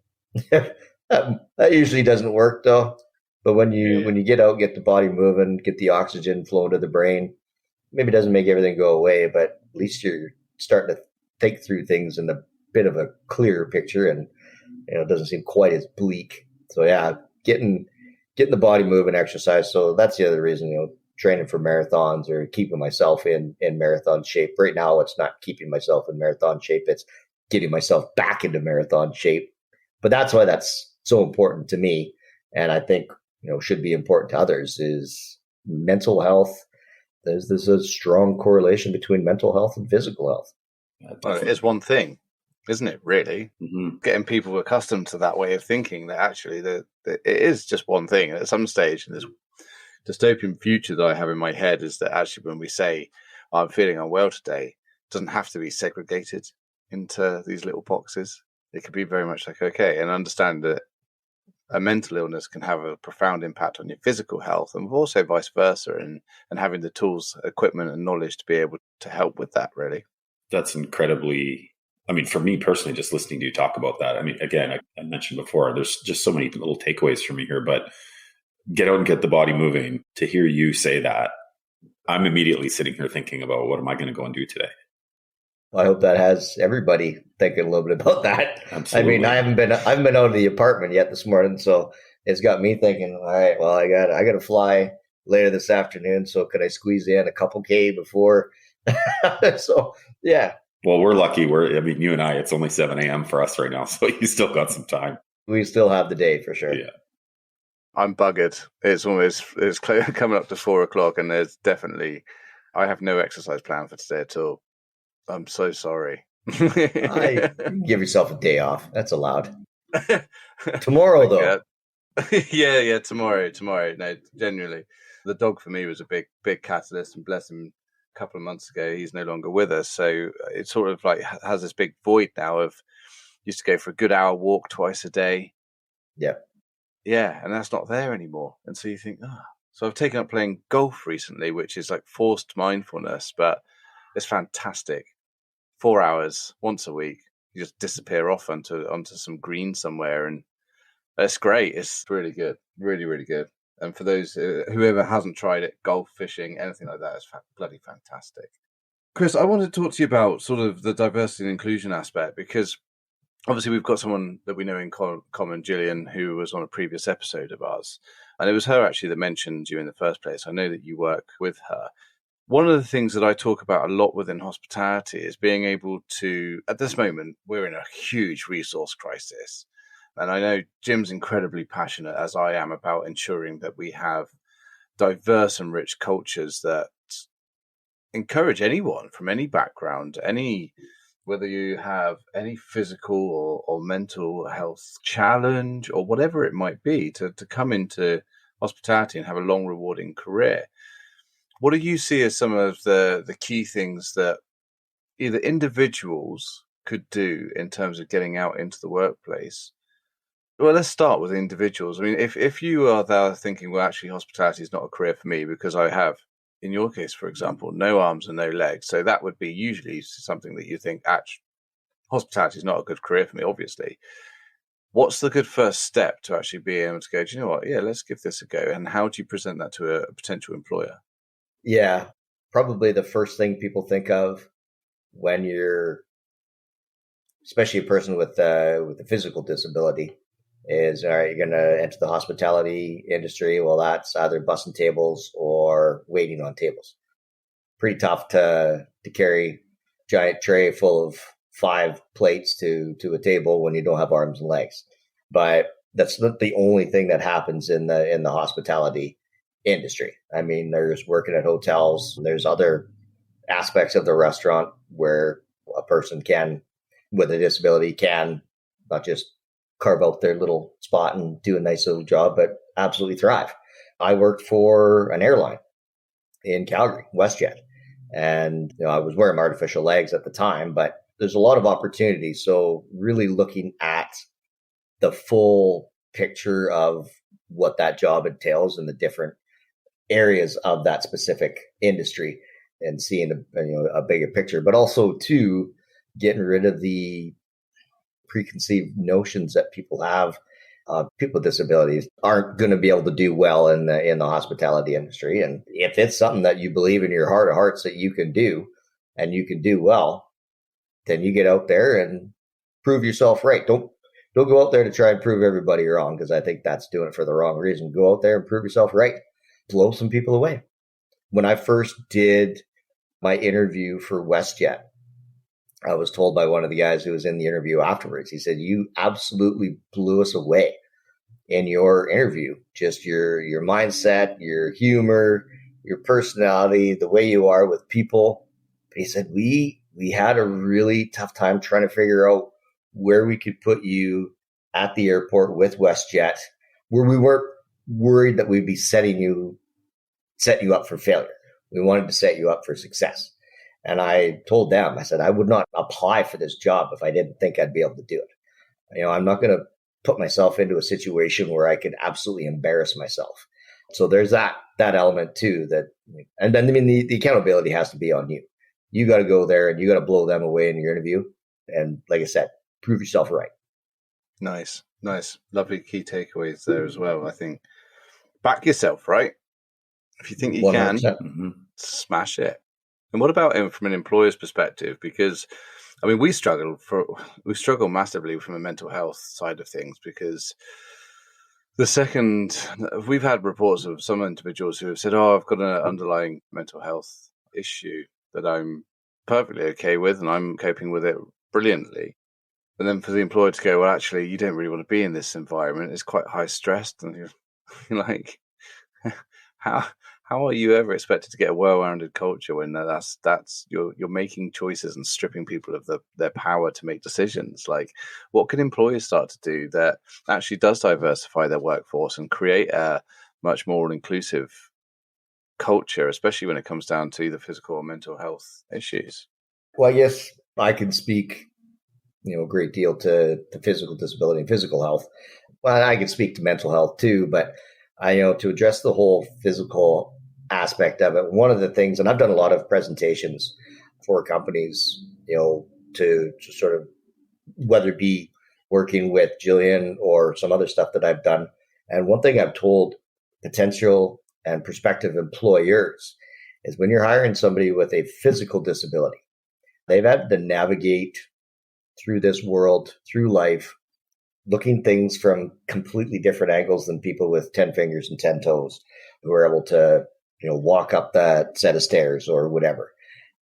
That usually doesn't work though. But when you get out, get the body moving, get the oxygen flow to the brain, maybe it doesn't make everything go away, but at least you're starting to think through things in a bit of a clearer picture, and it doesn't seem quite as bleak. So yeah, getting the body moving, exercise. So that's the other reason, training for marathons or keeping myself in marathon shape. Right now, it's not keeping myself in marathon shape. It's getting myself back into marathon shape. But that's why that's so important to me. And I think, should be important to others is mental health. There's a strong correlation between mental health and physical health. Well, it is one thing, isn't it, really? Mm-hmm. Getting people accustomed to that way of thinking, that actually it is just one thing. At some stage in this dystopian future that I have in my head is that actually when we say, I'm feeling unwell today, it doesn't have to be segregated into these little boxes. It could be very much like, okay, and understand that a mental illness can have a profound impact on your physical health, and also vice versa, and having the tools, equipment, and knowledge to be able to help with that, really. That's incredibly, for me personally, just listening to you talk about that, again, I mentioned before, there's just so many little takeaways for me here, but get out and get the body moving. To hear you say that, I'm immediately sitting here thinking about what am I going to go and do today? I hope that has everybody thinking a little bit about that. Absolutely. I haven't been out of the apartment yet this morning, so it's got me thinking, all right, well, I got to fly later this afternoon, so could I squeeze in a couple K before? So, yeah. Well, we're lucky. You and I, it's only 7 a.m. for us right now, so you still got some time. We still have the day for sure. Yeah. I'm buggered. It's coming up to 4 o'clock, and I have no exercise plan for today at all. I'm so sorry. Give yourself a day off. That's allowed. Tomorrow, though. Yeah, tomorrow. No, genuinely. The dog for me was a big catalyst, and bless him, a couple of months ago, he's no longer with us. So it sort of like has this big void now of used to go for a good hour walk twice a day. Yeah. Yeah, and that's not there anymore. And so you think, So I've taken up playing golf recently, which is like forced mindfulness, but it's fantastic. 4 hours once a week, you just disappear off onto some green somewhere, and it's great. It's really good, really, really good. And for those whoever hasn't tried it, golf, fishing, anything like that is bloody fantastic. Chris, I wanted to talk to you about sort of the diversity and inclusion aspect, because obviously we've got someone that we know in common, Gillian, who was on a previous episode of ours, and it was her actually that mentioned you in the first place. I know that you work with her. One of the things that I talk about a lot within hospitality is being able to, at this moment, we're in a huge resource crisis. And I know Jim's incredibly passionate, as I am, about ensuring that we have diverse and rich cultures that encourage anyone from any background, whether you have any physical or mental health challenge or whatever it might be, to come into hospitality and have a long, rewarding career. What do you see as some of the key things that either individuals could do in terms of getting out into the workplace? Well, let's start with individuals. If you are there thinking, well, actually, hospitality is not a career for me because I have, in your case, for example, no arms and no legs. So that would be usually something that you think, actually, hospitality is not a good career for me, obviously. What's the good first step to actually be able to go, do you know what? Yeah, let's give this a go. And how do you present that to a potential employer? Yeah, probably the first thing people think of when you're, especially a person with a physical disability, is, all right, you're going to enter the hospitality industry. Well, that's either bussing tables or waiting on tables. Pretty tough to carry a giant tray full of 5 plates to a table when you don't have arms and legs. But that's not the only thing that happens in the hospitality industry. There's working at hotels. There's other aspects of the restaurant where a person with a disability can not just carve out their little spot and do a nice little job, but absolutely thrive. I worked for an airline in Calgary, WestJet. And I was wearing artificial legs at the time, but there's a lot of opportunity. So really looking at the full picture of what that job entails and the different areas of that specific industry and seeing a bigger picture, but also too getting rid of the preconceived notions that people have. People with disabilities aren't going to be able to do well in the hospitality industry. And if it's something that you believe in your heart of hearts that you can do and you can do well, then you get out there and prove yourself right. Don't go out there to try and prove everybody wrong, because I think that's doing it for the wrong reason. Go out there and prove yourself right. Blow some people away. When I first did my interview for WestJet, I was told by one of the guys who was in the interview afterwards, he said, "You absolutely blew us away in your interview. Just your mindset, your humor, your personality, the way you are with people." But he said, we had a really tough time trying to figure out where we could put you at the airport with WestJet, where we weren't worried that we'd be set you up for failure. We wanted to set you up for success. And I told them, I said, I would not apply for this job if I didn't think I'd be able to do it. I'm not going to put myself into a situation where I could absolutely embarrass myself. So there's that element too, and then the accountability has to be on you. You got to go there and you got to blow them away in your interview. And like I said, prove yourself right. Nice. Lovely key takeaways there as well. I think back yourself, right? If you think you 100%. can, smash it. And what about from an employer's perspective? Because, we struggle massively from a mental health side of things, because we've had reports of some individuals who have said, "Oh, I've got an underlying mental health issue that I'm perfectly okay with and I'm coping with it brilliantly." And then for the employer to go, "Well, actually, you don't really want to be in this environment. It's quite high stressed." And you're like, how are you ever expected to get a well-rounded culture when that's you're making choices and stripping people of their power to make decisions? Like, what can employers start to do that actually does diversify their workforce and create a much more inclusive culture, especially when it comes down to either physical or mental health issues? Well, I guess I can speak, a great deal to physical disability and physical health. Well, I can speak to mental health too, but to address the whole physical aspect of it, one of the things, and I've done a lot of presentations for companies, to sort of, whether it be working with Jillian or some other stuff that I've done. And one thing I've told potential and prospective employers is when you're hiring somebody with a physical disability, they've had to navigate through this world, through life, looking things from completely different angles than people with 10 fingers and 10 toes who are able to, walk up that set of stairs or whatever.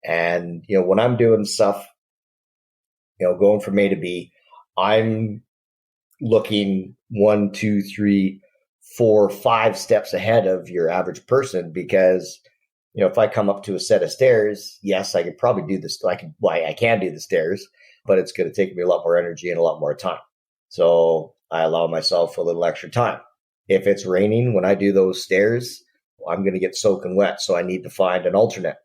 And, when I'm doing stuff, going from A to B, I'm looking 1, 2, 3, 4, 5 steps ahead of your average person, because, if I come up to a set of stairs, yes, I could probably do this. I can do the stairs, but it's going to take me a lot more energy and a lot more time. So I allow myself a little extra time. If it's raining when I do those stairs, I'm going to get soaking wet. So I need to find an alternate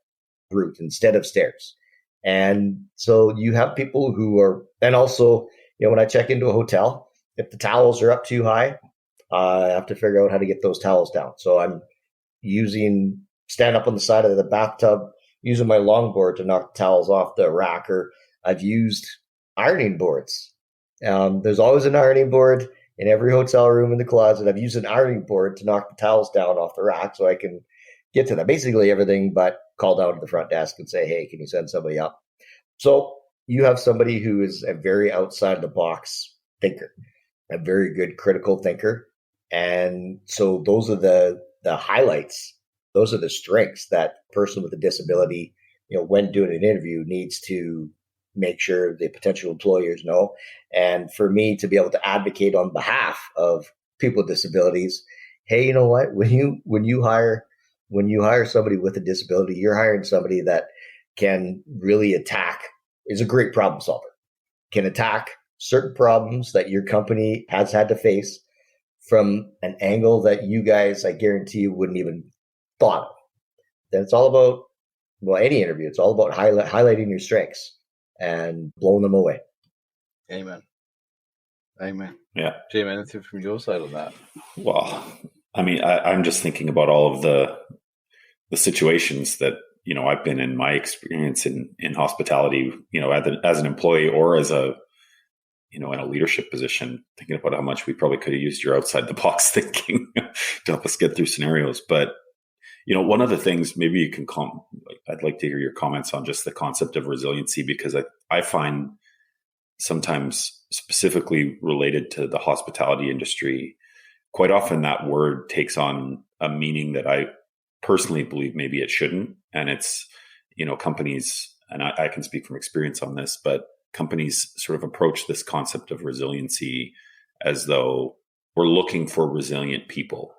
route instead of stairs. And so you have people who are, and also, when I check into a hotel, if the towels are up too high, I have to figure out how to get those towels down. So I'm stand up on the side of the bathtub, using my longboard to knock the towels off the rack, or I've used ironing boards. There's always an ironing board in every hotel room in the closet. I've used an ironing board to knock the towels down off the rack so I can get to them. Basically everything but call down to the front desk and say, "Hey, can you send somebody up?" So you have somebody who is a very outside of the box thinker, a very good critical thinker. And so those are the highlights. Those are the strengths that person with a disability, when doing an interview, needs to make sure the potential employers know. And for me to be able to advocate on behalf of people with disabilities, hey, you know what? When you hire somebody with a disability, you're hiring somebody that can really is a great problem solver, can attack certain problems that your company has had to face from an angle that you guys, I guarantee you, wouldn't even thought of. Then it's all about, well, any interview, it's all about highlighting your strengths and blowing them away. Amen. Yeah. Jim, anything from your side on that? Well, I mean, I'm just thinking about all of the situations that, I've been in, my experience in hospitality, as an employee or as a, in a leadership position, thinking about how much we probably could have used your outside the box thinking to help us get through scenarios. But, one of the things maybe you can I'd like to hear your comments on just the concept of resiliency, because I find sometimes specifically related to the hospitality industry, quite often that word takes on a meaning that I personally believe maybe it shouldn't. And it's, companies, and I can speak from experience on this, but companies sort of approach this concept of resiliency as though we're looking for resilient people.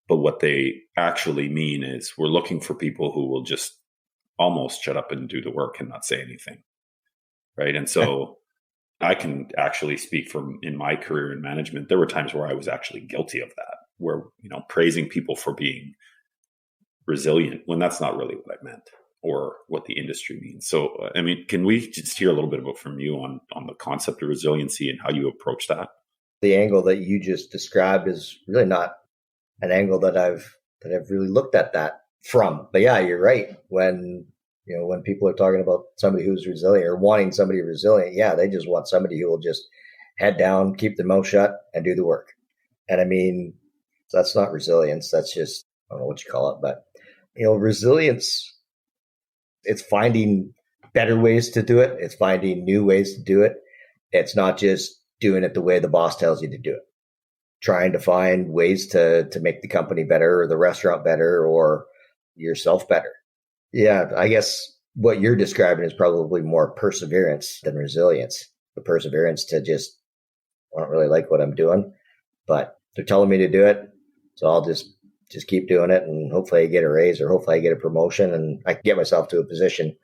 But what they actually mean is we're looking for people who will just almost shut up and do the work and not say anything. Right. And so I can actually speak from in my career in management. There were times where I was actually guilty of that, where, praising people for being resilient when that's not really what I meant or what the industry means. So, I mean, can we just hear a little bit about from you on the concept of resiliency and how you approach that? The angle that you just described is really not an angle that I've really looked at that from. But yeah, you're right. When people are talking about somebody who's resilient or wanting somebody resilient, yeah, they just want somebody who will just head down, keep their mouth shut, and do the work. And I mean, that's not resilience. That's just, I don't know what you call it, but resilience, it's finding better ways to do it. It's finding new ways to do it. It's not just doing it the way the boss tells you to do it. Trying to find ways to make the company better or the restaurant better or yourself better. Yeah, I guess what you're describing is probably more perseverance than resilience. The perseverance to just, I don't really like what I'm doing, but they're telling me to do it. So I'll just keep doing it, and hopefully I get a raise or hopefully I get a promotion and I can get myself to a position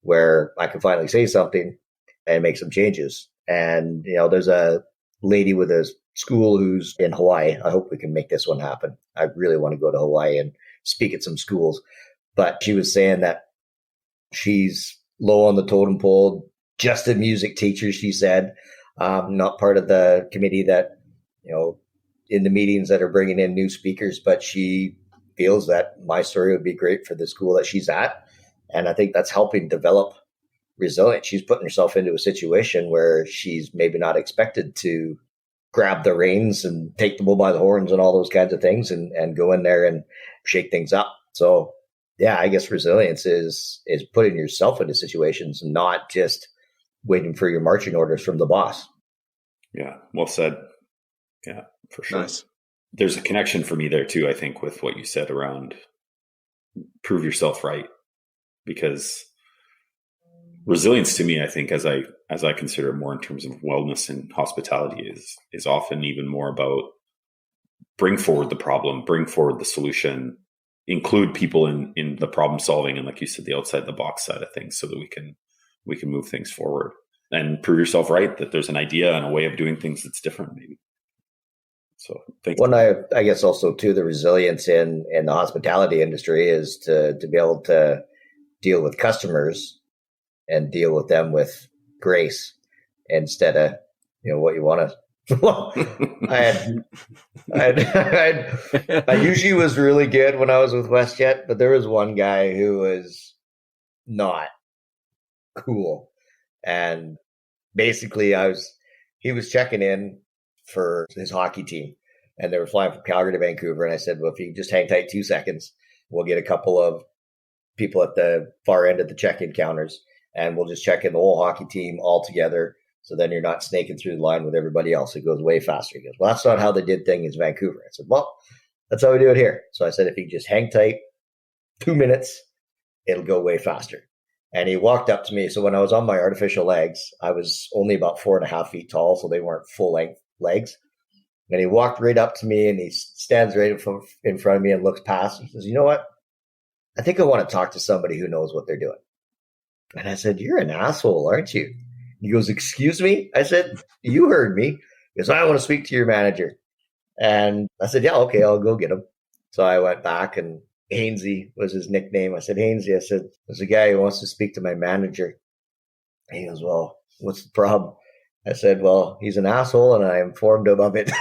where I can finally say something and make some changes. And, there's a lady with a school who's in Hawaii. I hope we can make this one happen. I really want to go to Hawaii and speak at some schools. But she was saying that she's low on the totem pole, just a music teacher, she said, not part of the committee that, in the meetings that are bringing in new speakers, but she feels that my story would be great for the school that she's at. And I think that's helping develop resilience. She's putting herself into a situation where she's maybe not expected to grab the reins and take the bull by the horns and all those kinds of things and go in there and shake things up. So yeah, I guess resilience is putting yourself into situations, not just waiting for your marching orders from the boss. Yeah, well said. Yeah, for sure. Nice. There's a connection for me there too, I think, with what you said around prove yourself right. Because resilience to me, I think, as I consider it more in terms of wellness and hospitality, is often even more about bring forward the problem, bring forward the solution, include people in the problem solving and, like you said, the outside the box side of things, so that we can move things forward and prove yourself right that there's an idea and a way of doing things that's different, maybe. So thanks. Well, I guess also too, the resilience in the hospitality industry is to be able to deal with customers and deal with them with grace instead of, what you want to. Well, I usually was really good when I was with WestJet, but there was one guy who was not cool. And basically he was checking in for his hockey team and they were flying from Calgary to Vancouver. And I said, well, if you just hang tight 2 seconds, we'll get a couple of people at the far end of the check-in counters and we'll just check in the whole hockey team all together. So then you're not snaking through the line with everybody else. It goes way faster. He goes, well, that's not how they did things in Vancouver. I said, well, that's how we do it here. So I said, if you just hang tight 2 minutes, it'll go way faster. And he walked up to me. So when I was on my artificial legs, I was only about 4.5 feet tall. So they weren't full length legs. And he walked right up to me and he stands right in front of me and looks past. He says, you know what? I think I want to talk to somebody who knows what they're doing. And I said, you're an asshole, aren't you? He goes, excuse me? I said, you heard me. He goes, I want to speak to your manager. And I said, yeah, okay, I'll go get him. So I went back, and Hainsey was his nickname. I said, Hainsey, I said, there's a guy who wants to speak to my manager. And he goes, well, what's the problem? I said, well, he's an asshole, and I informed him of it.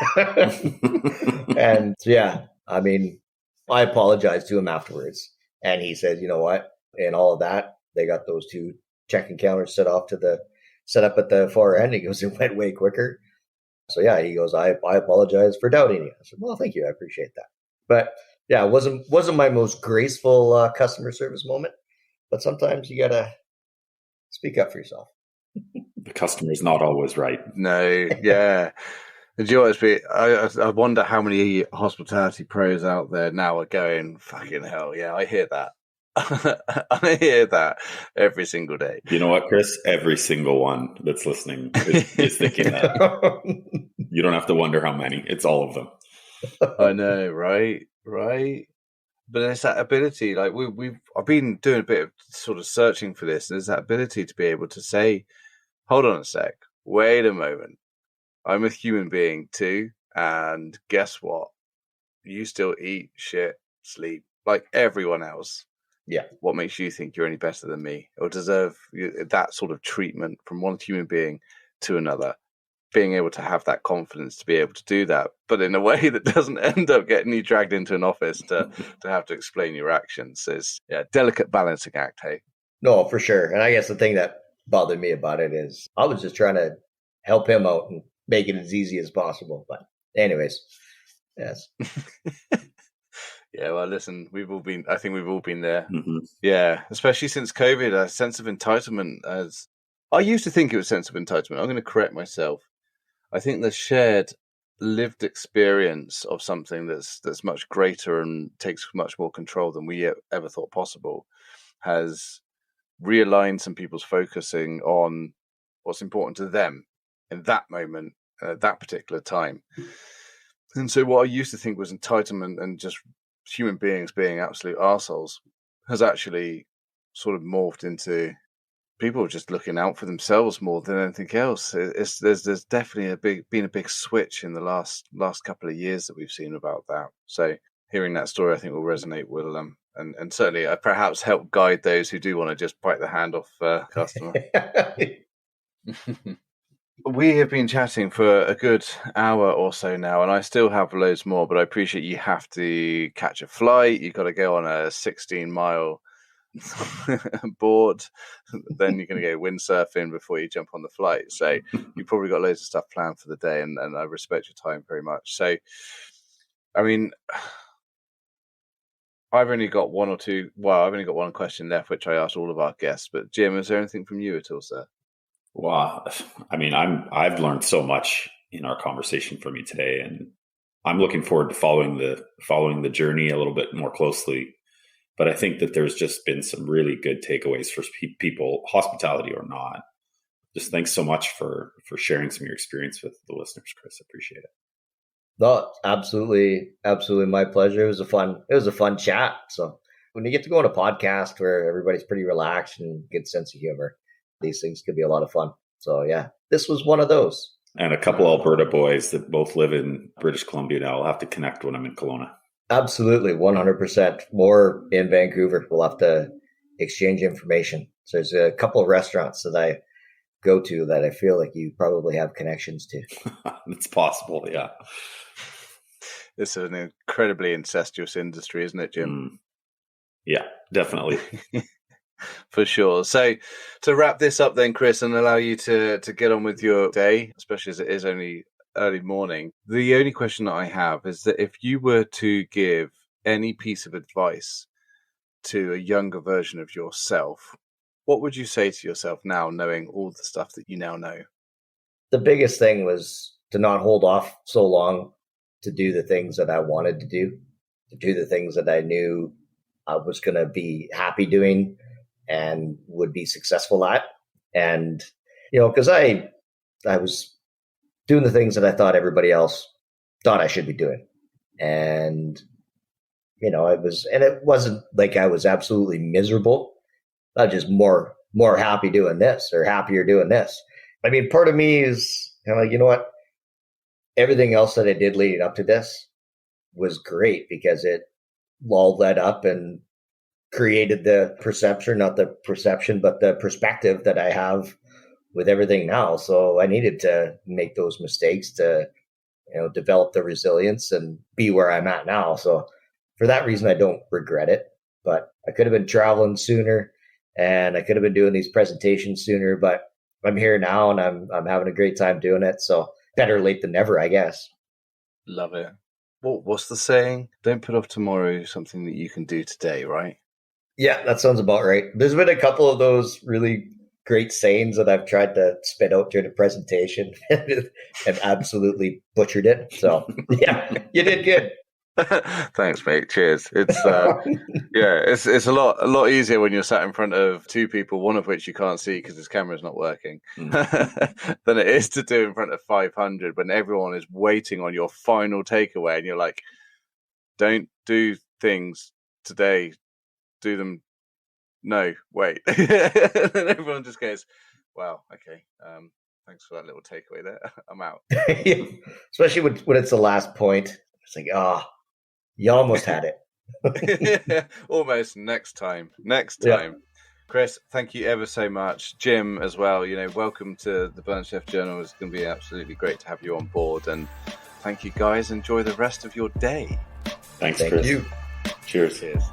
And so, yeah, I mean, I apologized to him afterwards. And he said, you know what? And all of that, they got those 2 checking counters set up at the far end. He goes, it went way quicker. So yeah, he goes, I apologize for doubting you. I said, well, thank you. I appreciate that. But yeah, it wasn't my most graceful customer service moment, but sometimes you got to speak up for yourself. The customer's not always right. No, yeah. Do you know what, I wonder how many hospitality pros out there now are going, fucking hell, yeah, I hear that. I hear that every single day. You know what, Chris? Every single one that's listening is thinking that. You don't have to wonder how many. It's all of them. I know, right? But there's that ability, like I've been doing a bit of sort of searching for this. There's that ability to be able to say, hold on a sec, wait a moment. I'm a human being too. And guess what? You still eat, shit, sleep like everyone else. Yeah. What makes you think you're any better than me or deserve that sort of treatment from one human being to another? Being able to have that confidence to be able to do that, but in a way that doesn't end up getting you dragged into an office to have to explain your actions is delicate balancing act, hey? No, for sure. And I guess the thing that bothered me about it is I was just trying to help him out and make it as easy as possible. But anyways, yes. Yeah, well, listen, I think we've all been there. Mm-hmm. Yeah, especially since COVID, a sense of entitlement. I used to think it was a sense of entitlement. I'm going to correct myself. I think the shared lived experience of something that's much greater and takes much more control than we ever thought possible has realigned some people's focusing on what's important to them in that moment, at that particular time. And so what I used to think was entitlement and just human beings being absolute arseholes has actually sort of morphed into people just looking out for themselves more than anything else. There's definitely been a big switch in the last couple of years that we've seen about that. So hearing that story, I think will resonate with them, and certainly perhaps help guide those who do want to just bite the hand off customer. We have been chatting for a good hour or so now, and I still have loads more, but I appreciate you have to catch a flight. You've got to go on a 16-mile board, then you're going to go windsurfing before you jump on the flight. So you've probably got loads of stuff planned for the day, and I respect your time very much. So, I mean, I've only got one question left, which I asked all of our guests. But Jim, is there anything from you at all, sir? Wow. I mean, I've learned so much in our conversation from you today, and I'm looking forward to following the journey a little bit more closely. But I think that there's just been some really good takeaways for people, hospitality or not. Just thanks so much for sharing some of your experience with the listeners, Chris. I appreciate it. No, absolutely my pleasure. It was a fun chat. So when you get to go on a podcast where everybody's pretty relaxed and good sense of humor, these things could be a lot of fun. So yeah, this was one of those. And a couple Alberta boys that both live in British Columbia now. I'll have to connect when I'm in Kelowna. Absolutely, 100%. More in Vancouver. We'll have to exchange information. So there's a couple of restaurants that I go to that I feel like you probably have connections to. It's possible, yeah. It's an incredibly incestuous industry, isn't it, Jim? Yeah, definitely. For sure. So to wrap this up then, Chris, and allow you to get on with your day, especially as it is only early morning, the only question that I have is that if you were to give any piece of advice to a younger version of yourself, what would you say to yourself now, knowing all the stuff that you now know? The biggest thing was to not hold off so long to do the things that I wanted to do the things that I knew I was going to be happy doing and would be successful at. And, because I was doing the things that I thought everybody else thought I should be doing. And, it wasn't like I was absolutely miserable. I was just more happy doing this or happier doing this. I mean, part of me is kind of like, you know what? everything else that I did leading up to this was great because it all led up and created the perception, not the perception, but the perspective that I have with everything now. So I needed to make those mistakes to, develop the resilience and be where I'm at now. So for that reason, I don't regret it, but I could have been traveling sooner and I could have been doing these presentations sooner, but I'm here now and I'm having a great time doing it. So better late than never, I guess. Love it. What's the saying? Don't put off tomorrow something that you can do today, right? Yeah, that sounds about right. There's been a couple of those really great sayings that I've tried to spit out during the presentation and absolutely butchered it. So yeah, you did good. Thanks, mate. Cheers. It's it's a lot easier when you're sat in front of two people, one of which you can't see because his camera's not working, than it is to do in front of 500 when everyone is waiting on your final takeaway, and you're like, "Don't do things today. Do them. No, wait." And then everyone just goes, "Wow, okay. Thanks for that little takeaway there. I'm out." Especially when it's the last point. It's like, you almost had it. Almost. Next time. Yeah. Chris, thank you ever so much. Jim as well, welcome to the Burnt Chef Journal. It's going to be absolutely great to have you on board. And thank you, guys. Enjoy the rest of your day. Thanks, Thank Chris. you. Cheers. Cheers.